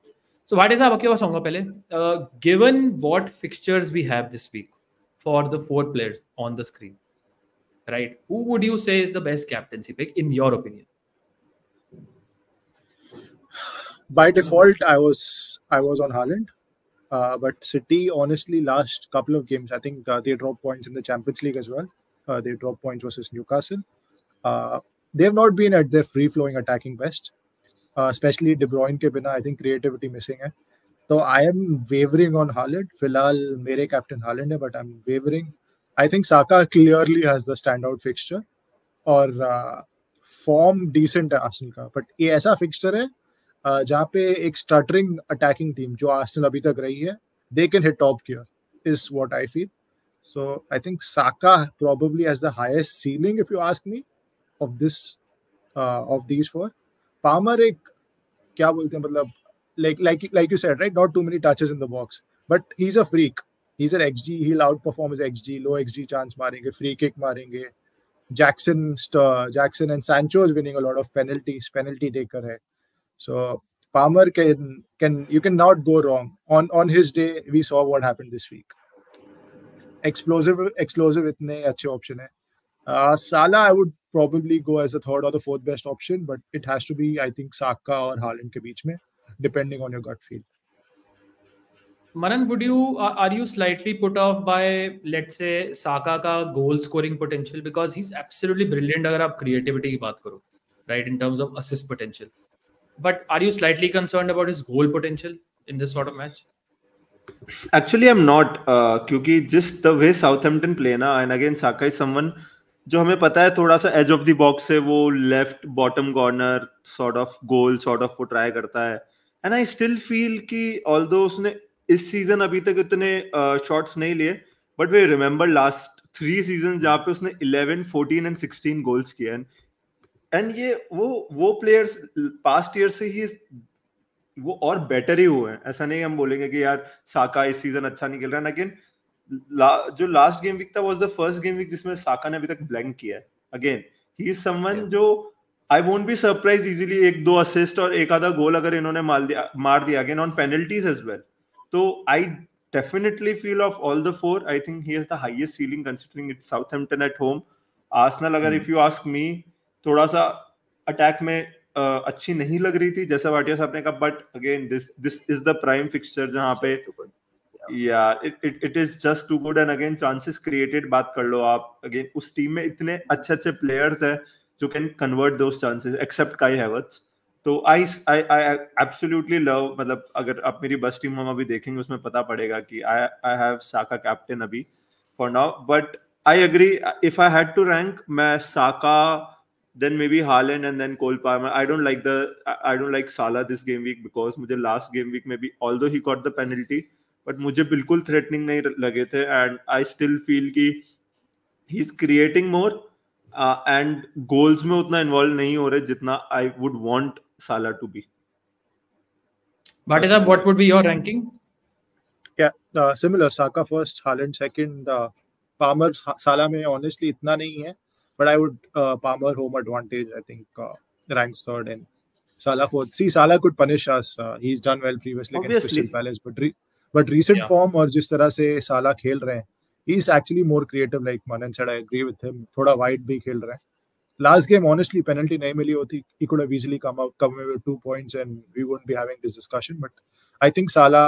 So what is आपके पास होगा पहले, given what fixtures we have this week for the 4 players on the screen, right, who would you say is the best captaincy pick in your opinion? By default I was on Haaland. But City, honestly, last couple of games, I think they dropped points in the Champions League as well. They dropped points versus Newcastle. They have not been at their free-flowing attacking best. Specially De Bruyne के बिना I think creativity missing है. तो I M wavering on Holland. फिलहाल मेरे captain Holland है, but I am wavering. I think Saka clearly has the stand out fixture और form decent है Arsenal का. बट ये ऐसा फिक्सचर है जहाँ पे एक स्टटरिंग अटैकिंग टीम जो आर्सेनल अभी तक रही है, they can hit top gear, is what I feel. So I think Saka probably has the highest ceiling, if you ask me, of this of these four. Palmer एक क्या बोलते हैं, मतलब like you said, right? Not too many touches in the box, but he's a freak. He's an XG. He'll outperform his XG. Low XG chance मारेंगे, free kick मारेंगे. Jackson and Sancho is winning a lot of penalties. Penalty taker है. So Palmer can you can not go wrong. On his day, we saw what happened this week. Explosive इतने अच्छे option है. Salah I would probably go as the third or the fourth best option, but it has to be, I think, Saka और Haaland के बीच में, depending on your gut feel. Manan, are you slightly put off by, let's say, Saka का goal scoring potential, because he's absolutely brilliant अगर आप creativity की बात करो, right, in terms of assist potential. But are you slightly concerned about his goal potential in this sort of match? Actually, I'm not, क्योंकि जिस the way Southampton play ना, and again Saka is someone जो हमें पता है थोड़ा सा edge of the box से वो left bottom corner sort of goal sort of वो try करता है. And I still feel कि although उसने इस season अभी तक इतने shots नहीं लिए, but we remember last 3 seasons जहाँ पे उसने 11, 14 and 16 goals किए. And ये वो players past year से ही वो और बेटर ही हुए हैं. ऐसा नहीं हम बोलेंगे कि यार साका इस सीजन अच्छा नहीं खेल रहा है. लेकिन जो लास्ट गेम वीक था was the first game week जिसमें साका ने अभी तक ब्लैंक किया है. अगेन ही इज समवन जो I won't be surprise easily 1-2 assist और एक आधा गोल अगर इन्होंने मार दिया again on penalties as well. तो I definitely feel of all the 4 I think he has the highest ceiling considering it's Southampton at home. Arsenal अगर if you ask me थोड़ा सा अटैक में अच्छी नहीं लग रही थी जैसा भाटिया साहब ने कहा. But again this is the prime fixture जहां पे it is just too good. And again chances created बात कर लो आप. अगेन उस टीम में इतने अच्छे प्लेयर्स हैं जो can convert those chances except Kai Havertz. तो आई एब्सोल्युटली लव, मतलब अगर आप मेरी बस टीम हम अभी देखेंगे उसमें पता पड़ेगा कि आई हैव साका कैप्टन अभी for now. But I agree, if I had to rank, मैं Saka, then maybe Haaland and then Cole Palmer. I don't like Salah this game week because मुझे last game week में भी although he got the penalty but मुझे बिल्कुल threatening नहीं लगे थे. And I still feel कि he's creating more and goals में उतना involved नहीं हो रहे जितना I would want Salah to be. Bhatia sahab, what would be your ranking? Yeah, similar. Saka first, Haaland second, Palmer, Salah में honestly इतना नहीं है. But I would Palmer home advantage, I think, ranks third and Salah fourth. See, Salah could punish us. He's done well previously against Crystal Palace. But recent form और जिस तरह से Salah खेल रहे हैं, he's actually more creative. Like Manan said, I agree with him. थोड़ा wide भी खेल रहे हैं. Last game, honestly, penalty नहीं मिली होती, he could have easily come away with 2 points and we wouldn't be having this discussion. But I think Salah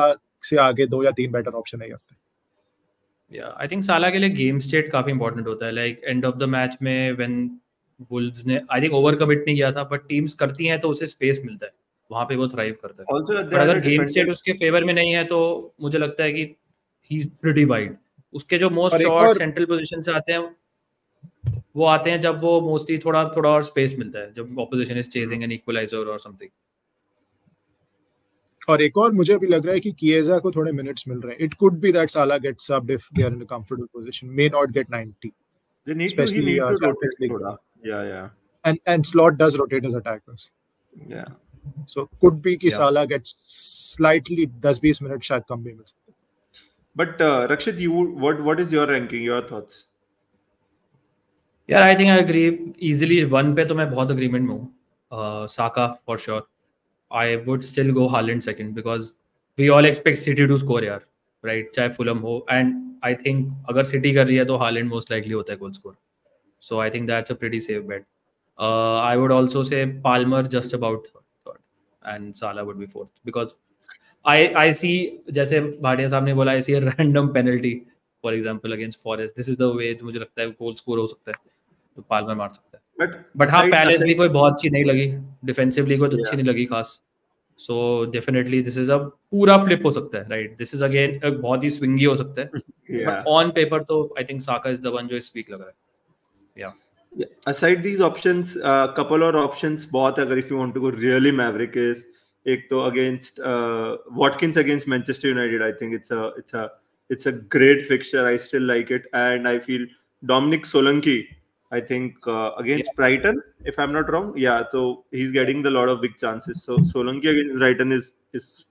से आगे 2 या 3 better option है ये हफ्ते. Yeah, I think Salah के लिए game state काफी important होता है. Like end of the match में when Wolves ने I think over commit नहीं किया था, but teams करती हैं तो उसे space मिलता है, वहाँ पे वो thrive करता है. पर अगर game state उसके favor में नहीं है तो मुझे लगता है कि he's pretty wide. उसके जो most short central position से आते हैं वो आते हैं जब वो mostly थोड़ा और space मिलता है, जब opposition is chasing an equalizer or something. और एक और मुझे भी लग रहा है कि किएजा को थोड़े मिनट्स मिल रहे हैं. It could be that Salah gets subbed if they are in a comfortable position. May not get 90. They need to rotate thoda. Yeah. And Slot does rotate his attackers. Yeah. So could be कि Salah gets slightly 10-20 minutes शायद कम भी मिल सकते हैं. But Rakshit, what is your ranking? Your thoughts? Yeah, I think I agree easily. 1 पे तो मैं बहुत agreement में हूँ. Saka for sure. I would still go Haaland second because we all expect City to score यार, right? चाहे Fulham हो, and I think अगर City कर रही है तो Haaland most likely होता है goal scorer. So I think that's a pretty safe bet. I would also say Palmer just about third and Salah would be fourth because I see, जैसे भाटिया साहब ने बोला, I see a random penalty for example against Forest. This is the way मुझे लगता है goal score हो सकता है तो Palmer मार सकता है. But हाँ, Palace भी कोई बहुत अच्छी नहीं लगी. डिफेंसिवली को अच्छी नहीं लगी खास. So definitely this is a पूरा flip हो सकता है, right? This is again एक बहुत ही swingy हो सकता है. But on paper तो I think Saka is the one जो इस week लग रहा है. Yeah. Aside these options, couple और options बहुत अगर if you want to go really maverick is एक तो against Watkins against Manchester United. I think it's a great fixture. I still like it, and I feel Dominic Solanke, I think against Brighton, if I'm not wrong. Yeah, so he's getting the lot of big chances. So Solanke against Brighton is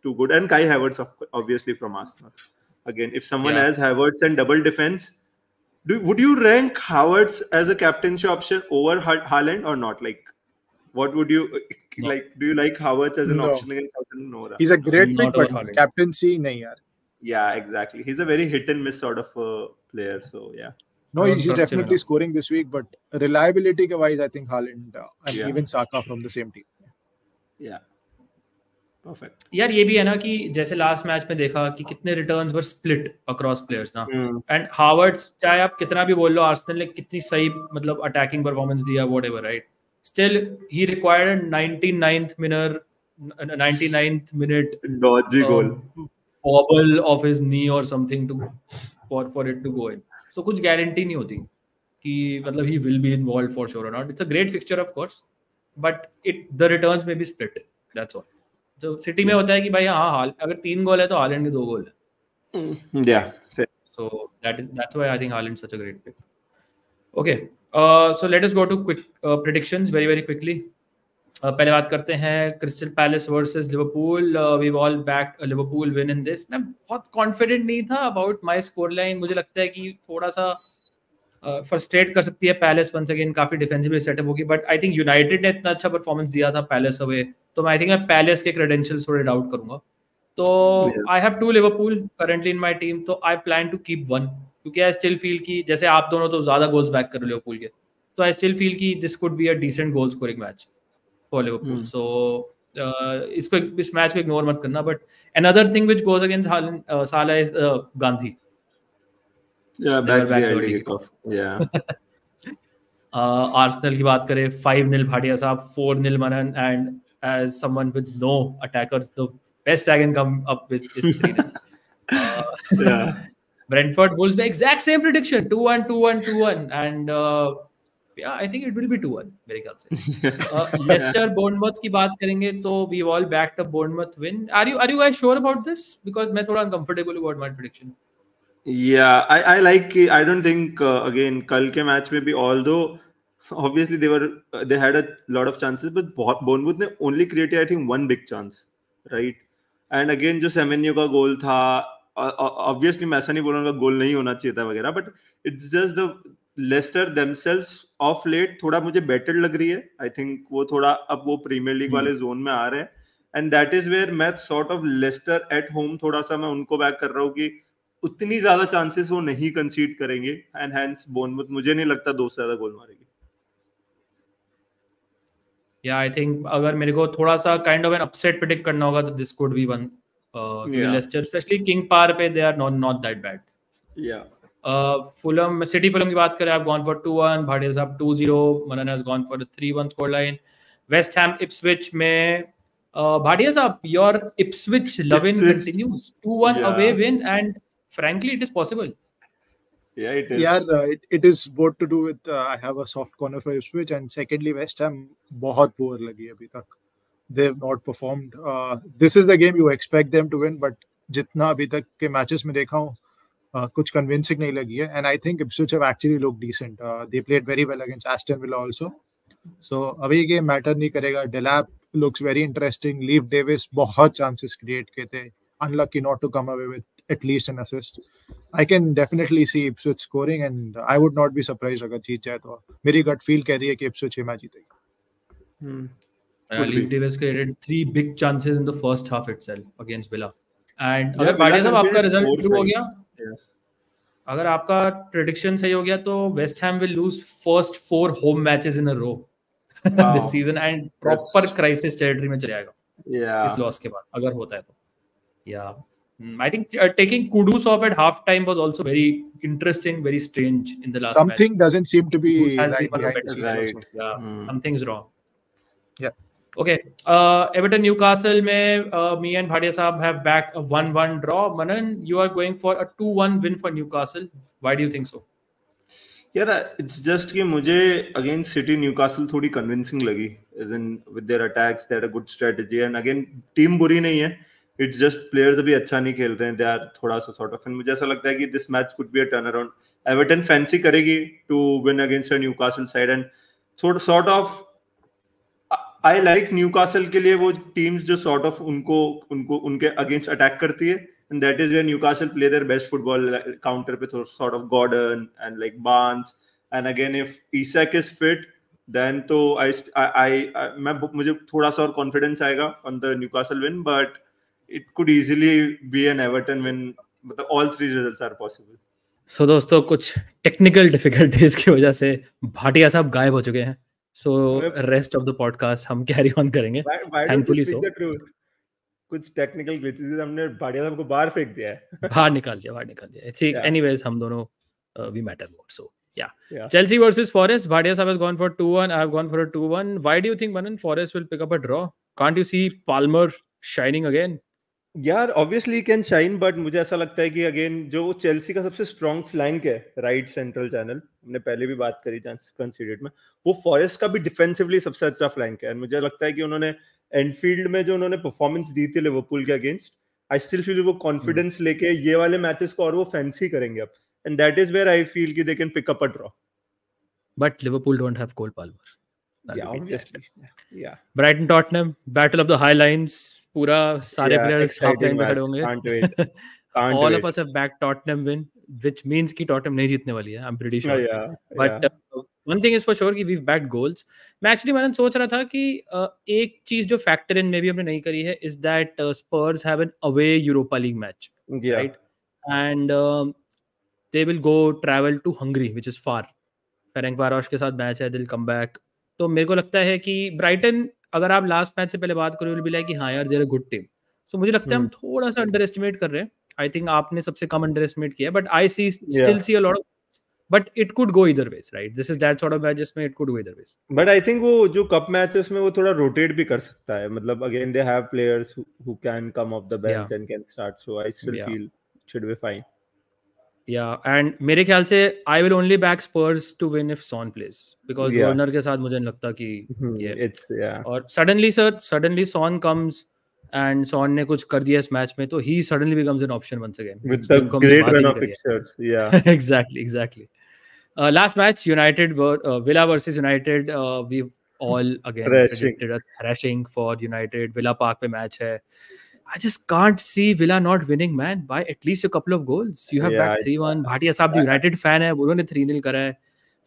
too good, and Kai Havertz obviously from Arsenal. Again, if someone has Havertz and double defense, would you rank Havertz as a captaincy option over Haaland or not? Like, what would you like? Do you like Havertz as an option against Southampton? No, he's a great pick, but captaincy nahi yaar. Yeah, exactly. He's a very hit and miss sort of player. So yeah. No, he's definitely scoring this week, but reliability wise, I think Haaland and even Saka from the same team. Yeah. Perfect. यार ये भी है ना कि जैसे last match में देखा कि कितने रिटर्न्स वर स्प्लिट अक्रॉस प्लेयर्स ना. एंड हावर्ट्स चाहे आप कितना भी बोल लो आर्सेनल ने कितनी सही मतलब अटैकिंग परफॉर्मेंस दिया whatever, right? Still he required 99th minute dodgy goal, wobble of his knee or something to for it to go in. So कुछ गारंटी नहीं होती कि मतलब he will be involved for sure or not. It's a great fixture of course, but the returns may be split. That's all. तो city में होता है कि भाई हाँ अगर 3 गोल है तो हालैंड के 2 गोल है. Yeah. So that's why I think Haaland is such a great pick. Okay, so let us go to quick predictions very quickly. पहले बात करते हैं Crystal Palace versus Liverpool. We all back Liverpool win in this. मैं बहुत confident नहीं था about my score line. मुझे लगता है कि थोड़ा सा फ्रस्ट्रेट कर सकती है पैलेस वंस अगेन. काफी डिफेंसिवली सेटअप होगी, बट आई थिंक यूनाइटेड ने इतना अच्छा परफॉर्मेंस दिया था पैलेस अवे, तो आई थिंक मैं पैलेस के क्रेडेंशियल्स थोड़े डाउट करूंगा. तो I have 2 Liverpool currently in my team, तो आई प्लान टू कीप 1 क्योंकि आई स्टिल फील कि जैसे आप दोनों तो ज्यादा गोल्स बैक कर रहे हो लिवरपूल के, तो आई स्टिल फील कि this could be a decent goal scoring match for Liverpool. So इस मैच को इग्नोर मत करना. But another thing which goes against Salah is Gandhi. Arsenal की बात करें 5-0 भाटिया साहब, 4-0 Manan, and as someone with no attackers the best I can come up with is 3-0. Brentford Wolves में exact same prediction 2-1 2-1 2-1 and yeah I think it will be 2-1 मेरे ख्याल से. Leicester Bournemouth की बात करेंगे तो we all backed a Bournemouth win. Are you guys sure about this? Because मैं थोड़ा uncomfortable about my prediction. Yeah, I like. I don't think again कल के मैच में भी although obviously they had a lot of chances, but Bournemouth ने only created I think one big chance, right? And again जो Semenyo का गोल था, obviously मैं ऐसा नहीं बोल रहा हूँ गोल नहीं होना चाहिए था वगैरह, but it's just the Leicester themselves of late थोड़ा मुझे better लग रही है. I think वो थोड़ा अब वो प्रीमियर लीग वाले जोन में आ रहे हैं, and that is where मैं sort of Leicester at home थोड़ा सा मैं उनको बैक कर रहा हूँ कि उतनी ज्यादा चांसेस वो नहीं कंसीड करेंगे, एंड हेंस बोर्नमouth मुझे नहीं लगता 2 से ज्यादा गोल मारेगी. या आई थिंक अगर मेरे को थोड़ा सा kind of an upset predict करना होगा तो this could be 1. Leicester specially King Power पे they are not that bad. Fulham City Fulham की बात करें, I have gone for 2-1, Bhatia साहब 2-0, Manan has gone for 3-1 score line. West Ham Ipswich में भाटिया साहब your Ipswich love in continues. 2-1 away win and frankly it is possible. Yeah, it is. Yeah, it is both to do with I have a soft corner for Ipswich, and secondly West Ham बहुत poor लगी अभी तक. They have not performed. This is the game you expect them to win, but जितना अभी तक के matches में देखा हूँ कुछ कन्विंसिंग नहीं लगी है. And I think Ipswich have actually looked decent. They played very well against Aston Villa also. So अभी ये मैटर नहीं करेगा. Delap looks very interesting. Leif Davis बहुत chances create किए थे. Unlucky not to come away with at least an assist. I can definitely see Ipswich scoring, and I would not be surprised अगर जीत जाए तो. मेरी gut feel कह रही है कि Ipswich ये मैच जीतेगी. Leif Davis created 3 big chances in the first half itself against Villa. And अगर भाटिया साहब आपका रिजल्ट ट्रू हो गया, अगर आपका प्रेडिक्शन सही हो गया तो West Ham will lose first 4 home matches in a row this season and proper crisis territory में चले जाएगा इस लॉस के बाद अगर होता है तो. Yeah. I think taking Kudus off at halftime was also very interesting, very strange in the last Something match. doesn't seem to be right. right. Yeah, something's wrong. Yeah. Okay. Everton Newcastle में me and Bhatia Saab have backed a 1-1 draw. Manan, you are going for a 2-1 win for Newcastle. Why do you think so? यार it's just कि मुझे again City Newcastle थोड़ी convincing लगी, as in with their attacks they had a good strategy, and again team बुरी नहीं है, it's just players अभी अच्छा नहीं खेल रहे हैं, दे आर थोड़ा सा सॉर्ट ऑफ, एंड मुझे ऐसा लगता है कि this match could be a turn around. Everton fancy करेगी to win against a Newcastle side, and sort of I like Newcastle के लिए वो टीम्स जो सॉर्ट ऑफ उनको उनको उनके अगेंस्ट अटैक करती है, and that is where Newcastle play their best football, counter पे sort of Gordon and like Barnes, and again if Isak is fit then तो मुझे थोड़ा सा और confidence आएगा on the Newcastle win, but it could easily be an Everton win, मतलब all three results are possible. So दोस्तों कुछ technical difficulties की वजह से भाटिया साहब गायब हो चुके हैं, so rest of the podcast हम कैरी ऑन करेंगे, थैंकफुली सो. कुछ टेक्निकल ग्लिचेस हमने भाटिया साहब को बाहर फेंक दिया है. बाहर निकाल दिया. ठीक, एनीवेज हम दोनों we matter more. So yeah. Chelsea versus Forest. Bhatia Saab has gone for 2-1. I have gone for a 2-1. Why do you think Manan Forest will pick up a draw? Can't you see Palmer shining again? यार obviously can shine, but मुझे ऐसा लगता है कि again जो Chelsea का सबसे strong flank है राइट सेंट्रल चैनल, हमने पहले भी बात करी कंसीडर्ड में, वो फॉरेस्ट का भी डिफेंसिवली सबसे अच्छा फ्लैंक है, एंड मुझे लगता है कि उन्होंने एंडफील्ड में जो उन्होंने परफॉर्मेंस दी थी लिवरपूल के अगेंस्ट, आई स्टिल फील वो कॉन्फिडेंस लेके ये वाले मैचेस को और वो फैंसी करेंगे अब, and that is where I feel कि they can pick up a draw. But Liverpool don't have Cole Palmer. Yeah, obviously. Yeah. Brighton Tottenham, battle of the high lines. पूरा सारे players half line पे खड़े होंगे. Can't wait. All of us have backed Tottenham win, which means कि Tottenham नहीं जीतने वाली है. I'm pretty sure. Yeah. But one thing is for sure कि we've backed goals. मैं actually मैंने सोच रहा था कि एक चीज जो factor in में भी हमने नहीं करी है is that Spurs have an away Europa League match, right? And they will go travel to Hungary, which is far. Ferencváros के साथ मैच है, they'll come back. तो मेरे को लगता है कि ब्राइटन, अगर आप लास्ट मैच से पहले बात करो, विल बी लाइक कि हाँ यार, देयर अ गुड टीम. सो मुझे लगता है हम थोड़ा सा अंडर एस्टिमेट कर रहे हैं. आई थिंक आपने सबसे कम अंडर एस्टिमेट किया है, but I still see a lot of, but it could go either ways, right? This is that sort of match जिसमें it could go either ways. But I think वो जो cup match है उसमें वो थोड़ा rotate भी कर सकता है, मतलब again they have players who can come of the bench and can start, so I still feel should be fine. Yeah, and मेरे ख्याल से I will only back Spurs to win if Son plays, because Werner के साथ मुझे नहीं लगता कि और suddenly Son comes and Son ने कुछ कर दिया इस मैच में, तो he suddenly becomes an option once again with the great run of fixtures. exactly. Last match, Villa versus United. We've all again predicted a thrashing for United. Villa Park पे match है. I just can't see Villa not winning, man, by at least a couple of goals. You have backed 3-1. Bhatia Saab, the United fan है, उन्होंने 3-0 करा है.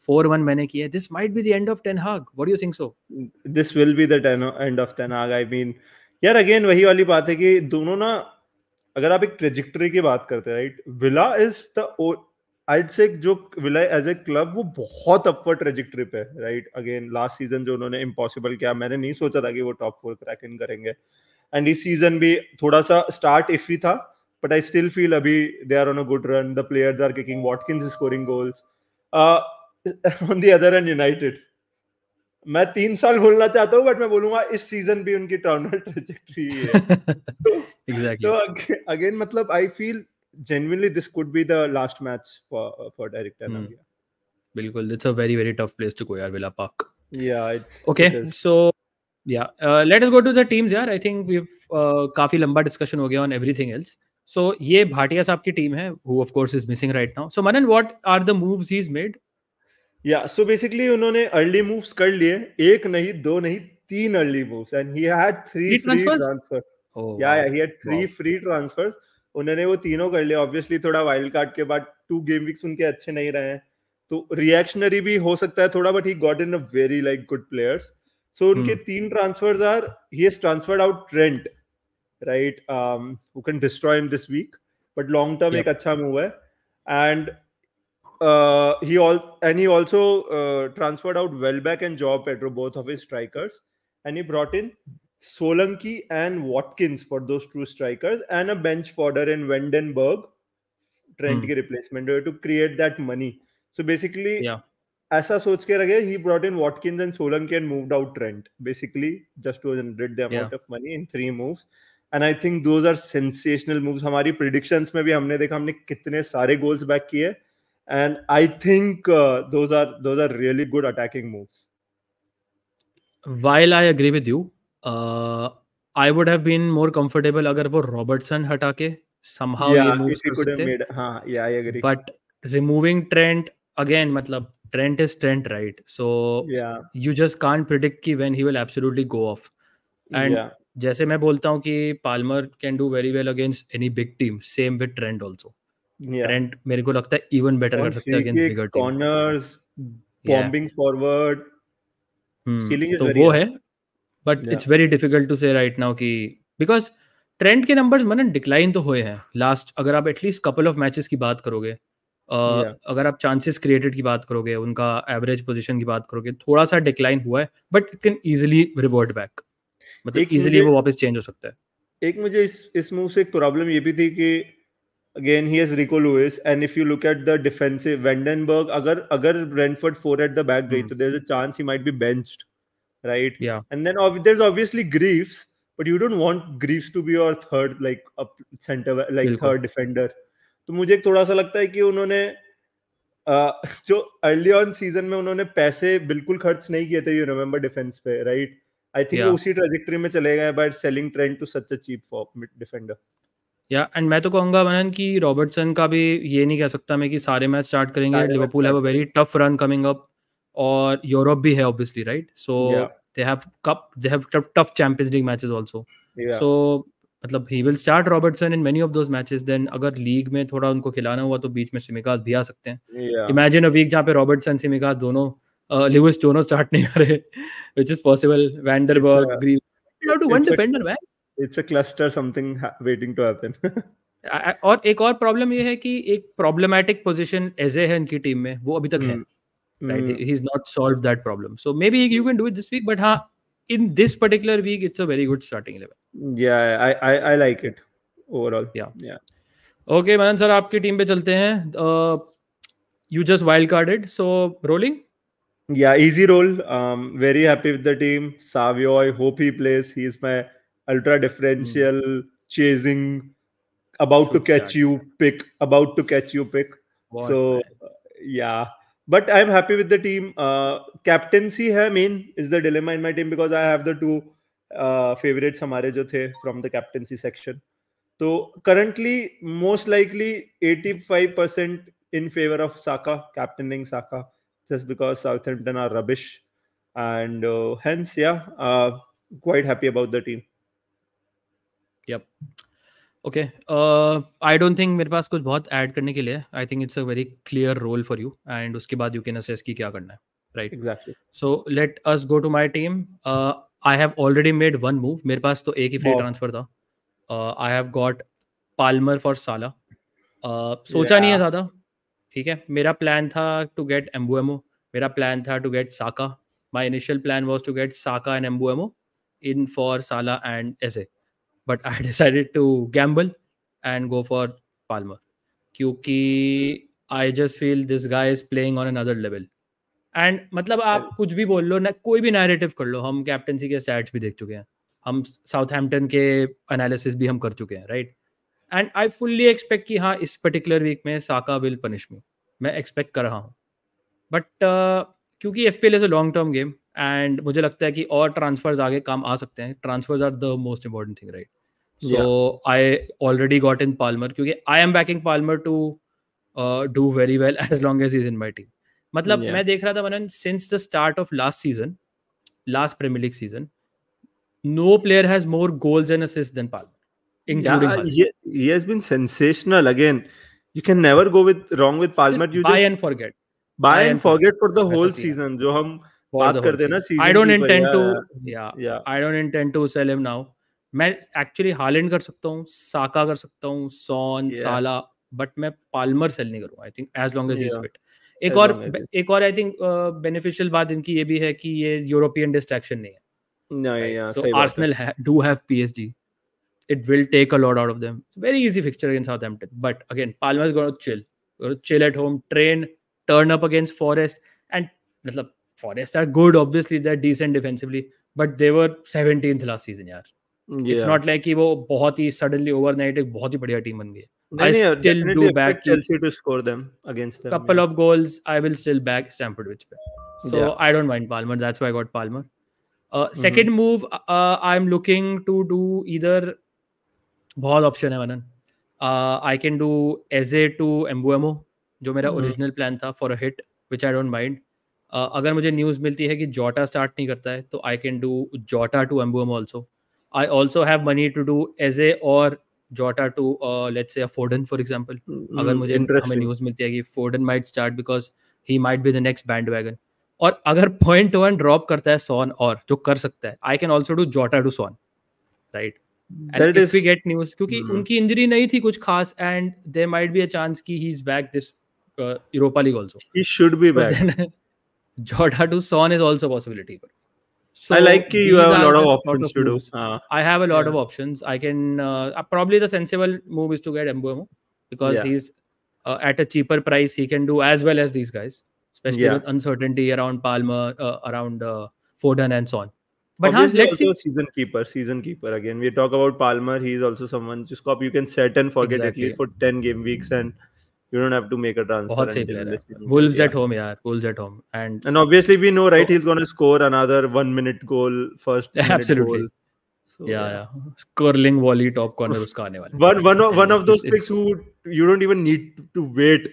4-1 मैंने किया है. This might be the end of Ten Hag. What do you think so? This will be the end of Ten Hag. I mean, यार again वही वाली बात है कि दोनों ना, अगर आप एक ट्रेजेक्टरी की बात करते हैं, right, Villa is the, I'd say जो Villa as a club वो बहुत upward ट्रेजेक्टरी पे है, राइट. अगेन लास्ट सीजन जो उन्होंने इम्पॉसिबल किया, मैंने नहीं सोचा था कि वो टॉप 4 क्रैक इन करेंगे. एंड इस सीजन भी थोड़ा सा स्टार्ट इफी था, बट आई स्टिल फील अभी they are on a good run. The players are kicking, Watkins is scoring goals. On the other end United, मैं 3 साल बोलना चाहता हूँ, बट मैं बोलूंगा इस सीजन भी उनकी टर्नर ट्रेजेक्टरी है. एग्जैक्टली. तो अगेन मतलब I feel genuinely this could be the last match for Eric Ten Hag. बिल्कुल, it's a very very tough place to go यार, Villa Park. Yeah, it's okay. So yeah, let us go to the teams यार. I think we've काफी लंबा discussion हो गया on everything else. So ये भाटिया साहब की टीम है, who of course is missing right now. So Manan, what are the moves he's made? Yeah, so basically उन्होंने early moves कर लिए, एक नहीं, 2 नहीं, 3 early moves, and he had 3 free transfers. Oh, yeah, he had 3 free transfers. उन्होंने वो तीनों कर लिया. ऑब्वियसली थोड़ा वाइल्ड कार्ड के बाद 2 गेम वीक्स उनके अच्छे नहीं रहे हैं, तो रिएक्शनरी भी हो सकता है थोड़ा, but he got in a very like good players. So उनके 3 transfers are, he has transferred out Trent, right, who can destroy him this week, but long term एक अच्छा मूव है. And he also transferred out Welbeck and Joao Pedro, both of his strikers, and he brought in Solanke and Watkins for those 2 strikers, and a bench fodder in Vandenberg, Trent ki replacement, to create that money. So basically, ऐसा सोच के रखे, he brought in Watkins and Solanke and moved out Trent basically just to generate the amount of money in 3 moves, and I think those are sensational moves. हमारी predictions में भी हमने देखा हमने कितने सारे goals back किए, and I think those are really good attacking moves. While I agree with you, I would have been more comfortable अगर वो रॉबर्टसन हटा के somehow ये Yeah, moves if he कर could have सकते. made, हाँ, yeah, I agree. But removing Trent again, मतलब Trent is Trent, right? So Yeah, you just can't predict कि when he will absolutely go off. And yeah, जैसे मैं बोलता हूँ कि Palmer can do very well against any big team. Same with Trent also. yeah. Trent मेरे को लगता है even better On कर सकता है free against kicks, bigger team. corners, Yeah. bombing forward, ceiling is तो very वो high. है, but Yeah. it's very difficult to say right now कि because ट्रेंड के नंबर्स मतलब डिक्लाइन तो हुए हैं लास्ट, अगर आप एटलीस्ट कपल ऑफ मैचेस की बात करोगे, अगर आप चांसेस क्रिएटेड की बात करोगे, उनका एवरेज पोजीशन की बात करोगे, थोड़ा सा डिक्लाइन हुआ है, but it can easily revert back, मतलब इजीली वो वापस चेंज हो सकता है. एक मुझे इस मूव से एक प्रॉब्लम ये भी थी कि again he has Rico Lewis, and if you look at the defensive, Vandenberg अगर Brentford 4 at the back गई तो there's a chance he might be benched, right? Yeah. And then there's obviously Greaves, but you don't want Greaves to be your third like up center like third defender. तो मुझे एक थोड़ा सा लगता है कि उन्होंने जो अर्ली ऑन सीजन में उन्होंने पैसे बिल्कुल खर्च नहीं किए थे, यू रिमेंबर, डिफेंस पे, राइट? आई थिंक वो उसी ट्रैजेक्टरी में चले गए by selling Trent to such a cheap for defender. या एंड मैं तो कहूंगा मनन कि रॉबर्टसन का भी ये नहीं कह सकता मैं कि सारे मैच स्टार्ट करेंगे. Liverpool have a very tough run coming up, और यूरोप भी है obviously, right? So they have tough Champions League matches also. So मतलब he will start Robertson in many of those matches. Then अगर league में थोड़ा उनको खिलाना हुआ तो बीच में सिमिकास भी आ सकते हैं. इमेजिन अ वीक जहाँ पे रॉबर्टसन सिमिकास दोनों लुइस दोनों स्टार्ट नहीं करे, which is possible. Van den Berg, Greave, you have two one defender man. It's a cluster, something waiting to happen. और एक और प्रॉब्लम ये है कि एक प्रॉब्लमेटिक पोजीशन एजे है इनकी टीम में, वो अभी तक है, right? He is not solve that problem. So maybe you can do it this week, but हाँ, in this particular week it's a very good starting 11. Yeah, I like it overall. Yeah. Okay, Manan sir, आपकी team पे चलते हैं. You just wild carded, so rolling. Yeah, easy roll. Very happy with the team. Savio, I hope he plays. He is my ultra differential chasing, about to catch you pick. So yeah, but I'm happy with the team. Captaincy है main is the dilemma in my team because I have the two favorites हमारे जो थे from the captaincy section. So currently most likely 85% in favor of Saka, captaining Saka, just because Southampton are rubbish, and hence quite happy about the team. Yep. Okay. I don't think मेरे पास कुछ बहुत add करने के लिए. I think it's a very clear role for you, and उसके बाद you can assess कि क्या करना है, right? Exactly. So let us go to my team. I have already made one move. मेरे पास तो एक ही free transfer था. I have got Palmer for Salah. सोचा नहीं है ज़्यादा, ठीक है. मेरा प्लान था to get Mbeumo. मेरा प्लान था to get Saka. My initial plan was to get Saka and Mbeumo in for Salah and Eze. But I decided to gamble and go for Palmer. क्योंकि I just feel this guy is playing on another level. And मतलब आप कुछ भी बोल लो ना, कोई भी narrative कर लो, हम कैप्टेंसी के स्टैट्स भी देख चुके हैं, हम साउथहैम्पटन के एनालिसिस भी हम कर चुके हैं, right? And I fully expect कि हाँ, इस पर्टिकुलर वीक में साका विल पनिश मी. मैं एक्सपेक्ट कर रहा हूँ, बट क्योंकि FPL is a long term game and मुझे लगता है कि और ट्रांसफर्स आगे काम आ सकते हैं. Transfers are the most important thing, right? So I already got in Palmer क्योंकि I am backing Palmer to do very well as long as he's in my team. मतलब मैं देख रहा था मनन, since the start of last Premier League season, no player has more goals and assists than Palmer, including Hull. He has been sensational. Again, you can never go wrong with Palmer. You buy and forget. Buy and forget for the whole season. जो हम बात करते हैं ना season. I don't intend to sell him now. मैं actually Holland कर सकता हूँ, साका कर सकता हूँ, सॉन, साला, बट मैं पाल्मर सेल नहीं करूँगा. I think as long as he is fit. एक और आई थिंक बेनिफिशियल बात इनकी ये भी है कि ये यूरोपियन डिस्ट्रैक्शन नहीं है. So Arsenal do have PSG. It will take a lot out of them. Very easy fixture against Southampton, but again, Palmer is going to chill at home, train, turn up against Forest, and मतलब Forest are good, obviously they're decent defensively, but they were 17th last season यार. It's Yeah. not like कि वो बहुत ही suddenly overnight एक बहुत ही बढ़िया team बन गई. I नहीं, still definitely do back expect Chelsea to score them against them. couple of goals. I will still back Stamford Bridge पे. So Yeah. I don't mind Palmer. That's why I got Palmer. Second move, I'm looking to do either. बहुत option है मनन. I can do Eze to Mbeumo, जो मेरा original plan था for a hit, which I don't mind. अगर मुझे news मिलती है कि जोटा स्टार्ट नहीं करता है तो I can do Jota to Mbeumo also. I also have money to do Eze और Jota to let's say Foden for example. अगर मुझे हमें न्यूज़ मिलती है कि Foden might start because he might be the next bandwagon. और अगर 0.1 drop करता है सोन, और जो कर सकता है, I can also do Jota to Son, right. And if we get news, क्योंकि उनकी इंजरी नहीं थी कुछ खास, and there might be a chance कि he's back this Europa League also. He should be back. Jota to Son is also a possibility. So I like you have a lot of options to do. I have a lot of options. I can probably the sensible move is to get Mbeumo because he's at a cheaper price. He can do as well as these guys, especially with uncertainty around Palmer, around Foden and so on. But let's see. Season keeper again. We talk about Palmer. He's also someone just you can set and forget at least for 10 game weeks, and you don't have to make a transfer. बहुत सही player है. Wolves at home यार. Wolves at home. And obviously we know, right? He's gonna score another 1-minute goal first. Absolutely. Goal. So, yeah. Curling volley top corner उसका आने वाला. One of those picks who you don't even need to wait,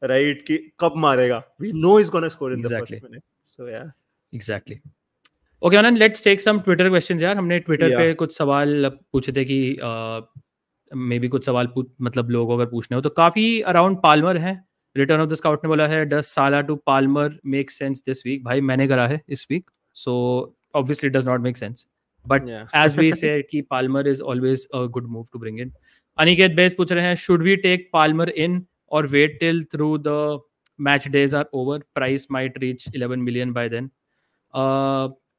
right? कि कब मारेगा? We know he's gonna score in the first minute. So yeah. Exactly. Okay Anan, let's take some Twitter questions यार. हमने Twitter पे कुछ सवाल पूछे थे कि मे बी कुछ सवाल मतलब लोगों को अगर पूछने हो तो काफ़ी अराउंड पाल्मर है. रिटर्न ऑफ द स्काउट ने बोला है does Salah to Palmer make sense this week. भाई मैंने करा है इस week, so obviously does not make sense, but as we say कि Palmer is always a good move to bring in. Aniket बेस पूछ रहे हैं should we take Palmer in और wait till through the match days are over, price might reach 11 million by then.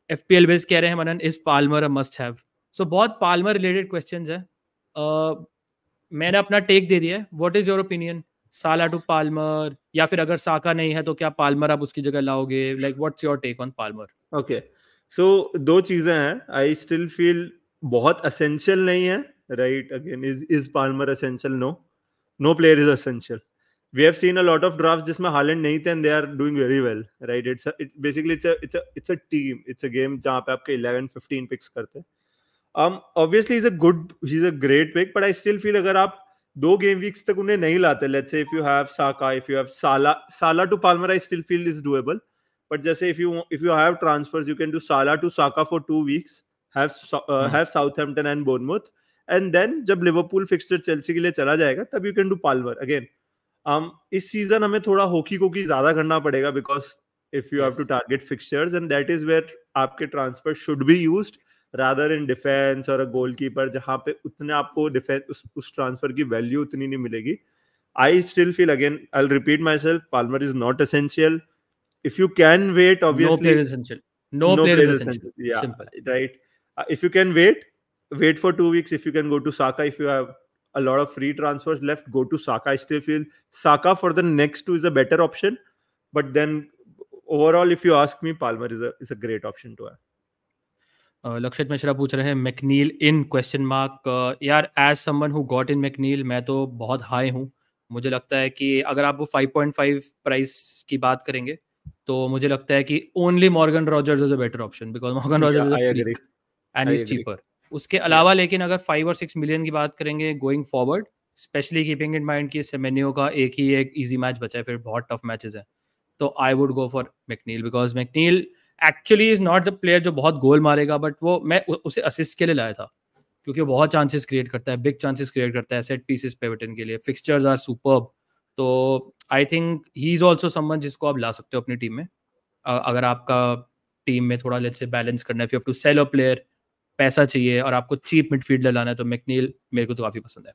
FPL base कह रहे हैं Manan is Palmer a must have. So बहुत Palmer related questions है. मैंने अपना टेक दे दिया है. What is your opinion? साला टू पाल्मर, या फिर अगर साका नहीं है तो क्या पाल्मर आप उसकी जगह लाओगे? Like what's your take on Palmer? Okay, so दो चीजें हैं. आई स्टिल फील बहुत एसेंशियल नहीं है, right? Again is Palmer essential? No player is essential. We have seen a lot of drafts जिसमें Haaland नहीं थे and they are doing very well, right? Basically it's a team, it's a game जहाँ पे आपके 11-15 picks करते हैं. Obviously he's a great pick, but I still feel अगर आप 2 game weeks तक उन्हें नहीं लाते, let's say if you have Saka, if you have Salah to Palmer, I still feel is doable. But जैसे if you have transfers, you can do Salah to Saka for 2 weeks, have Southampton and Bournemouth, and then जब Liverpool fixture Chelsea के लिए चला जाएगा तब you can do Palmer again. इस season हमें थोड़ा होकी कोकी ज्यादा करना पड़ेगा because if you have to target fixtures and that is where आपके transfer should be used rather in defence और अ गोलकीपर, जहां पे उतने आपको डिफेंस उस ट्रांसफर की वैल्यू उतनी नहीं मिलेगी. I still feel again I will repeat myself, Palmer is not essential. If you can wait, obviously no player is essential. Yeah, simple, right? If you can wait for 2 weeks. If you can go to Saka, if you have a lot of free transfers left, go to Saka. I still feel Saka for the next 2 is a better option, but then overall if you ask me, Palmer is a great option to have. लक्षित मिश्रा पूछ रहे हैं McNeil in question mark. यार as someone who got in McNeil, मैं तो बहुत high हूँ. मुझे लगता है कि अगर आप वो 5.5 प्राइस की बात करेंगे तो मुझे लगता है कि only Morgan Rogers is a better option because Morgan Rogers is a freak and is cheaper. उसके अलावा लेकिन अगर 5 और 6 मिलियन की बात करेंगे going forward, specially keeping in mind कि सेमेनियो का एक इजी मैच बचा है, फिर बहुत टफ मैचेस हैं, तो I would go for McNeil because McNeil actually is not the player जो बहुत गोल मारेगा, बट वो मैं उसे असिस्ट के लिए लाया था क्योंकि वो बहुत चांसेस क्रिएट करता है, बिग चांसेस क्रिएट करता है सेट पीसेस पे एवर्टन के लिए. फिक्सचर्स आर सुपर्ब, तो I think he is also someone जिसको आप ला सकते हो अपनी टीम में अगर आपका टीम में थोड़ा लेट्स से बैलेंस करना है. If you have to sell a player, पैसा चाहिए और आपको चीप मिडफील्डर लाना है, तो मैकनील मेरे को तो काफी पसंद है.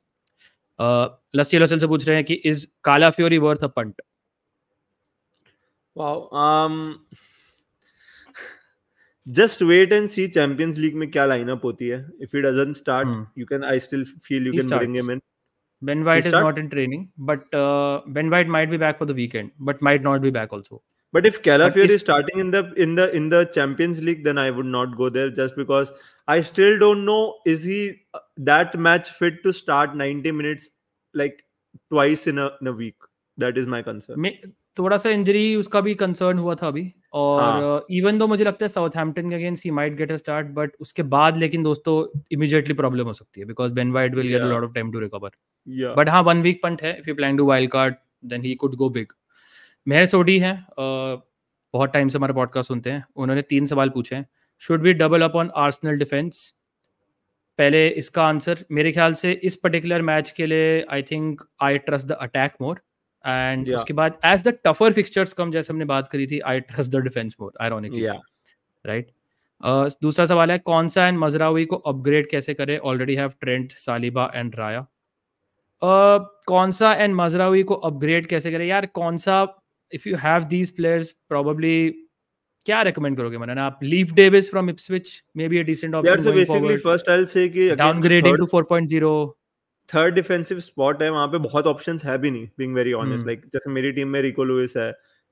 लस्सी लसल से पूछ रहे हैं कि is Calafiori worth a punt? Wow, just wait and see Champions League में क्या लाइनअप होती है. If he doesn't start, you can. I still feel you can bring him in. Ben White is not in training, but Ben White might be back for the weekend, but might not be back also. But if Calafiori इस- is starting in the Champions League, then I would not go there just because I still don't know is he that match fit to start 90 minutes like twice in a week. That is my concern. में थोड़ा सा injury उसका भी concern हुआ था अभी, और even though मुझे लगता है साउथहैम्पटन के against he might get a start, but उसके बाद लेकिन दोस्तों इमीडिएटली प्रॉब्लम हो सकती है because Ben White will get a Yeah. Lot of time to recover. Yeah. But हाँ 1 वीक पंट है, if you plan to wild card then he could go big. मेहर सोडी है, बहुत टाइम से हमारा पॉडकास्ट सुनते हैं, उन्होंने 3 सवाल पूछे हैं. Should be double up on Arsenal defence? पहले इसका आंसर मेरे ख्याल से इस पर्टिकुलर मैच के लिए I think I trust the attack more, and Yeah. उसके बाद एज द टफर फिक्सचर्स कम, जैसे हमने बात करी थी, I trust the defence more ironically. Yeah. Right. दूसरा सवाल है कौनसा एंड मजरावी को अपग्रेड कैसे करें? Already have Trent, Saliba and राया. कौनसा एंड मजरावी को अपग्रेड कैसे करें यार? कौनसा, if you have these players probably क्या recommend करोगे मनन आप? Leave Davis from Ipswich may be a decent Yeah. Option So going basically, forward. first I'll say कि again downgrading to 4.0. Third defensive spot है, वहां पे बहुत ऑप्शंस है भी नहीं, बीइंग वेरी ऑनेस्ट. लाइक जैसे मेरी टीम में रिको लुइस है,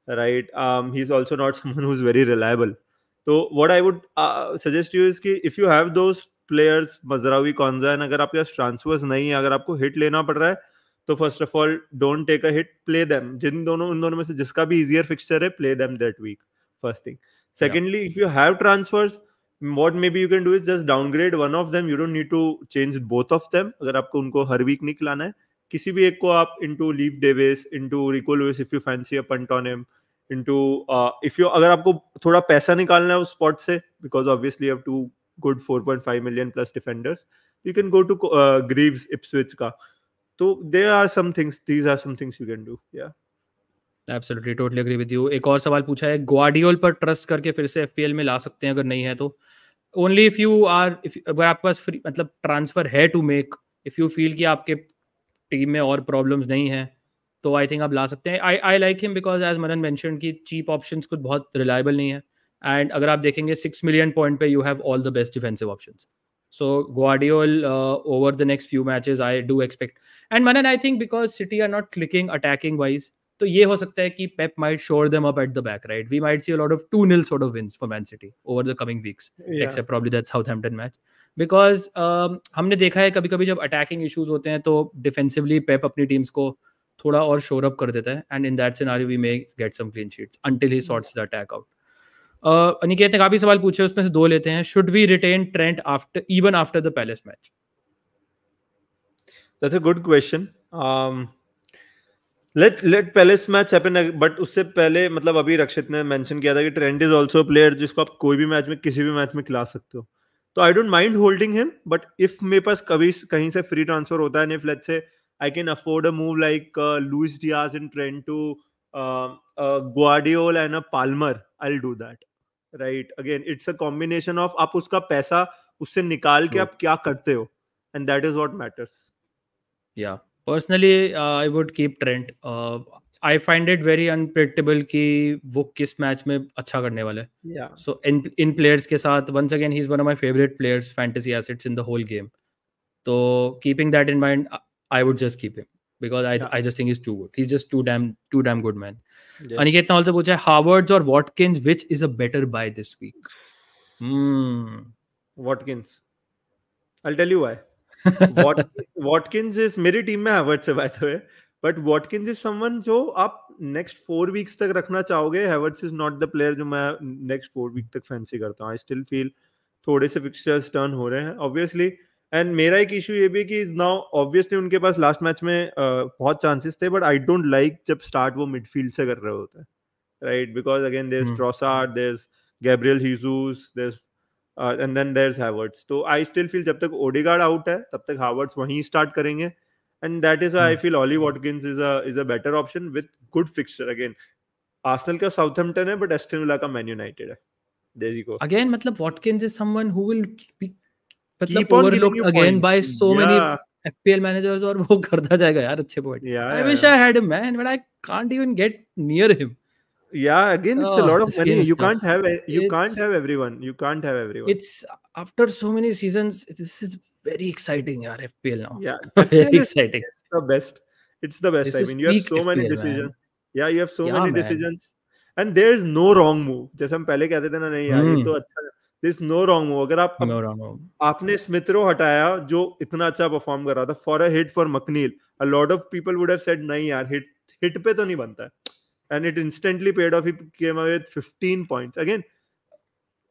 right, he is also not someone who is very reliable. तो what I would suggest you is कि if you have those players Mazraoui, Konsa, and अगर आपके पास transverse नहीं है, अगर आपको हिट लेना पड़ रहा है, तो first of all don't take a hit, play them. उन दोनों में से जिसका भी इजियर फिक्सचर है, play them that week. First thing. Secondly, if you have transfers, what maybe you can do is just downgrade one of them. You don't need to change both of them. अगर आपको उनको हर week नहीं खिलाना है, किसी भी एक को आप into Leaf Davis, into Rico Lewis if you fancy a punt on him, into if you अगर आपको थोड़ा पैसा निकालना है उस spot से, because obviously you have two good 4.5 million plus defenders, you can go to Greaves, Ipswich का. तो there are some things, these are some things you can do. Yeah. Absolutely, totally agree with you. एक और सवाल पूछा है, ग्वार्डियोल पर trust करके फिर से एफपीएल में ला सकते हैं? अगर नहीं है तो ओनली इफ यू आर, अगर आपके पास फ्री मतलब ट्रांसफर है to make, if you feel कि आपके टीम में और प्रॉब्लम्स नहीं है, तो आई थिंक आप ला सकते हैं. I like him because as Manan mention कि चीप ऑप्शंस कुछ बहुत रिलायबल नहीं है, एंड अगर आप देखेंगे 6 मिलियन पॉइंट पे you have all the best defensive options. So Guardiol over the next few matches I do expect, and Manan I think because City are not clicking attacking wise, तो ये हो सकता है कि Pep might shore them up at the back, right? We might see a lot of 2-0 sort of wins for Man City over the coming weeks, Yeah. except probably that Southampton match, because हमने देखा है कभी-कभी जब attacking issues होते हैं तो defensively Pep अपनी teams को थोड़ा और shore up कर देता है, and in that scenario we may get some clean sheets until he sorts the attack out. Aniket ने काफी सवाल पूछे, उसमें से 2 लेते हैं. Should we retain Trent after even after the Palace match? That's a good question. Let Palace match happen, but उससे पहले मतलब अभी रक्षित ने मेंशन किया था कि ट्रेंट इज आल्सो प्लेयर जिसको आप कोई भी मैच में किसी भी मैच में खिला सकते हो. तो I don't mind holding him, but if मेरे पास कभी कहीं से फ्री ट्रांसफर होता है, if let's say I can afford a move like Luis Diaz in Trent to Guardiola and a Palmer, I'll do that. Right, again it's a combination of आप उसका पैसा उससे निकाल के आप क्या करते हो, and that is what matters. Yeah, personally I would keep Trent. I find it very unpredictable कि वो किस मैच में अच्छा करने वाला है. Yeah. So in players के साथ, once again he's one of my favorite players, fantasy assets in the whole game. So keeping that in mind, I would just keep him because I just think he's too good. He's just too damn good, man. Yeah. Aniket ने also पूछा है Havertz or Watkins, which is a better buy this week? Watkins. I'll tell you why. Watkins is मेरी team में Havertz है by the way, but Watkins is someone जो आप next 4 weeks तक रखना चाहोगे. Havertz is not the player जो मैं next 4 week तक fancy करता हूँ. I still feel थोड़े से fixtures turn हो रहे हैं obviously, and मेरा एक issue ये भी कि now obviously उनके पास last match में बहुत chances थे, but I don't like जब start वो midfield से कर रहे होते हैं, right? Because again there's Trossard, there's Gabriel Jesus, there's and then there's Havertz. So I still feel जब तक Odegaard out है तब तक Havertz वहीं start करेंगे, and that is why I feel Ollie Watkins is a better option with good fixture. Again Arsenal का Southampton है, but Aston Villa का Man United है. There you go. Again मतलब Watkins is someone who will be Keep मतलब on overlooked giving you again points. by so many Yeah. FPL managers, और वो करता जाएगा यार अच्छे point. Yeah, I wish I had him, man, but I can't even get near him. Yeah, again it's a lot of this money. game is You tough. can't have everyone. You can't have everyone. It's after so many seasons, this is very exciting, yaar, FPL now. Yeah, very exciting. It's the best. It's the best. This I is mean, you have peak so many FPL, decisions. man. Yeah, you have so Yeah, many man. decisions. and there is no wrong move. जैसे हम पहले कहते थे ना, नहीं यार ये तो अच्छा, there is no wrong move. अगर आप No wrong move. आपने स्मिथ रो हटाया जो इतना अच्छा परफॉर्म कर रहा था, for a hit for McNeil, a lot of people would have said नहीं यार हिट पे तो नहीं बनता है, and it instantly paid off. He came away with 15 points. Again,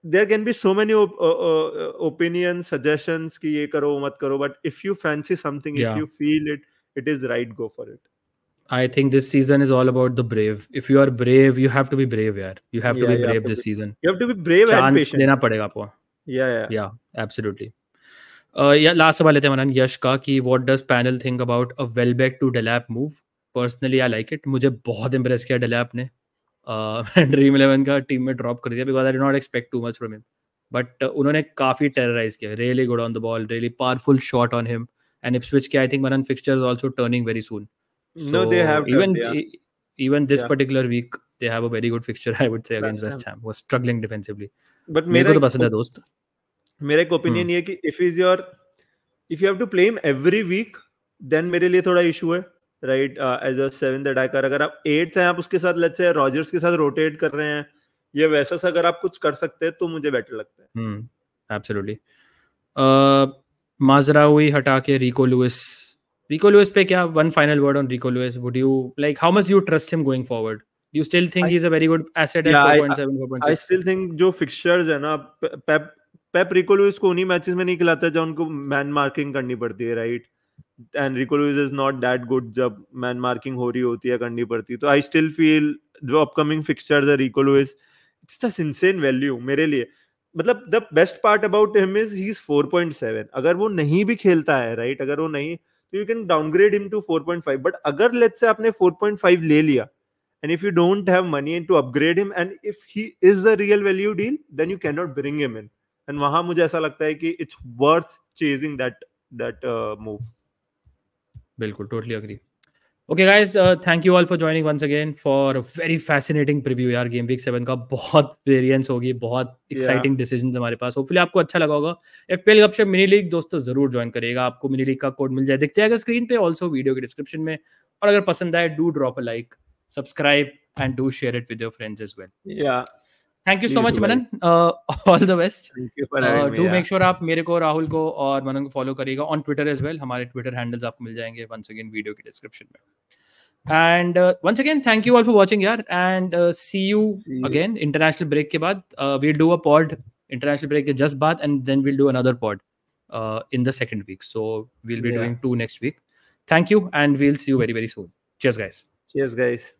there can be so many opinions, suggestions कि ये करो मत करो, but if you fancy something, if you feel it is right, go for it. I think this season is all about the brave. If you are brave, you have to be brave, yaar. You have to be brave this season. You have to be brave and patient. देना पड़ेगा आपको. Yeah, absolutely. Last सवाल लेते हैं मनन यश का कि what does panel think about a Welbeck to Delap move? Personally, I like it. मुझे बहुत impress किया Delap ने. Dream 11 का टीम में ड्रॉप कर दिया because I did not expect too much from him. But उन्होंने काफी terrorize किया. Really good on the ball. Really powerful shot on him. And Ipswich के I think Manan fixture is also turning very soon. So no, they have even this particular week they have a very good fixture, I would say, against West Ham. Was struggling defensively. But मेरे को तो पसंद है दोस्त. मेरा एक opinion ये है कि if you have to play him every week, then मेरे लिए थोड़ा इशू है, right? As a 7th attacker, अगर आप 8th हैं, आप उसके साथ let's say रॉजर्स के साथ रोटेट कर रहे हैं या वैसा सा अगर आप कुछ कर सकते हैं तो मुझे बेटर लगता है. Absolutely. माजराउई हटा के Rico Lewis पे क्या, one final word on Rico Lewis? Would you like, how much do you trust him going forward? Do you still think he's a very good asset at 4.7, 4.6? I still think जो fixtures है ना, पेप Rico Lewis को उन्हीं matches में नहीं खिलाता है जब उनको मैन मार्किंग करनी पड़ती है, right? And Rico Lewis is not that good जब मैन मार्किंग हो रही होती है, करनी पड़ती है. तो I still feel जो अपकमिंग फिक्सचर्स है Rico Lewis, it's just insane value मेरे लिए. मतलब the best part about him is he's 4.7. अगर वो नहीं भी खेलता है, राइट, अगर वो नहीं, तो you can downgrade him to 4.5. But अगर let's say आपने 4.5 ले लिया, and if you don't have money to upgrade him, and if he is the real value deal, then you cannot bring him in. And वहाँ मुझे ऐसा लगता है कि it's worth chasing that move. बिल्कुल, totally agree. Okay guys, thank you all for joining once again for a very fascinating preview यार. Game week 7 का बहुत वेरिएंस होगी, बहुत एक्साइटिंग डिसीजंस हमारे पास. होपफुली आपको अच्छा लगा होगा. FPL गपशप मिनी लीग दोस्तों जरूर ज्वाइन करिएगा, आपको मिनी लीग का कोड मिल जाए, दिख जाएगा स्क्रीन पे, ऑल्सो वीडियो के डिस्क्रिप्शन में. और अगर पसंद आए, do drop a like, subscribe and do share it with your friends as well. Thank you so much Manan, all the best. Do make sure आप मेरे को, राहुल को और मनन को फॉलो करिएगा ऑन ट्विटर एज वेल. हमारे ट्विटर हैंडल्स आपको मिल जाएंगे वंस अगेन वीडियो के डिस्क्रिप्शन में. And once again, thank you all for watching, yaar, and see you again international break के बाद. We'll do a pod international break के just बाद, and then we'll do another pod in the second week. So we'll be doing 2 next week. Thank you, and we'll see you very, very soon. Cheers, guys. Cheers, guys.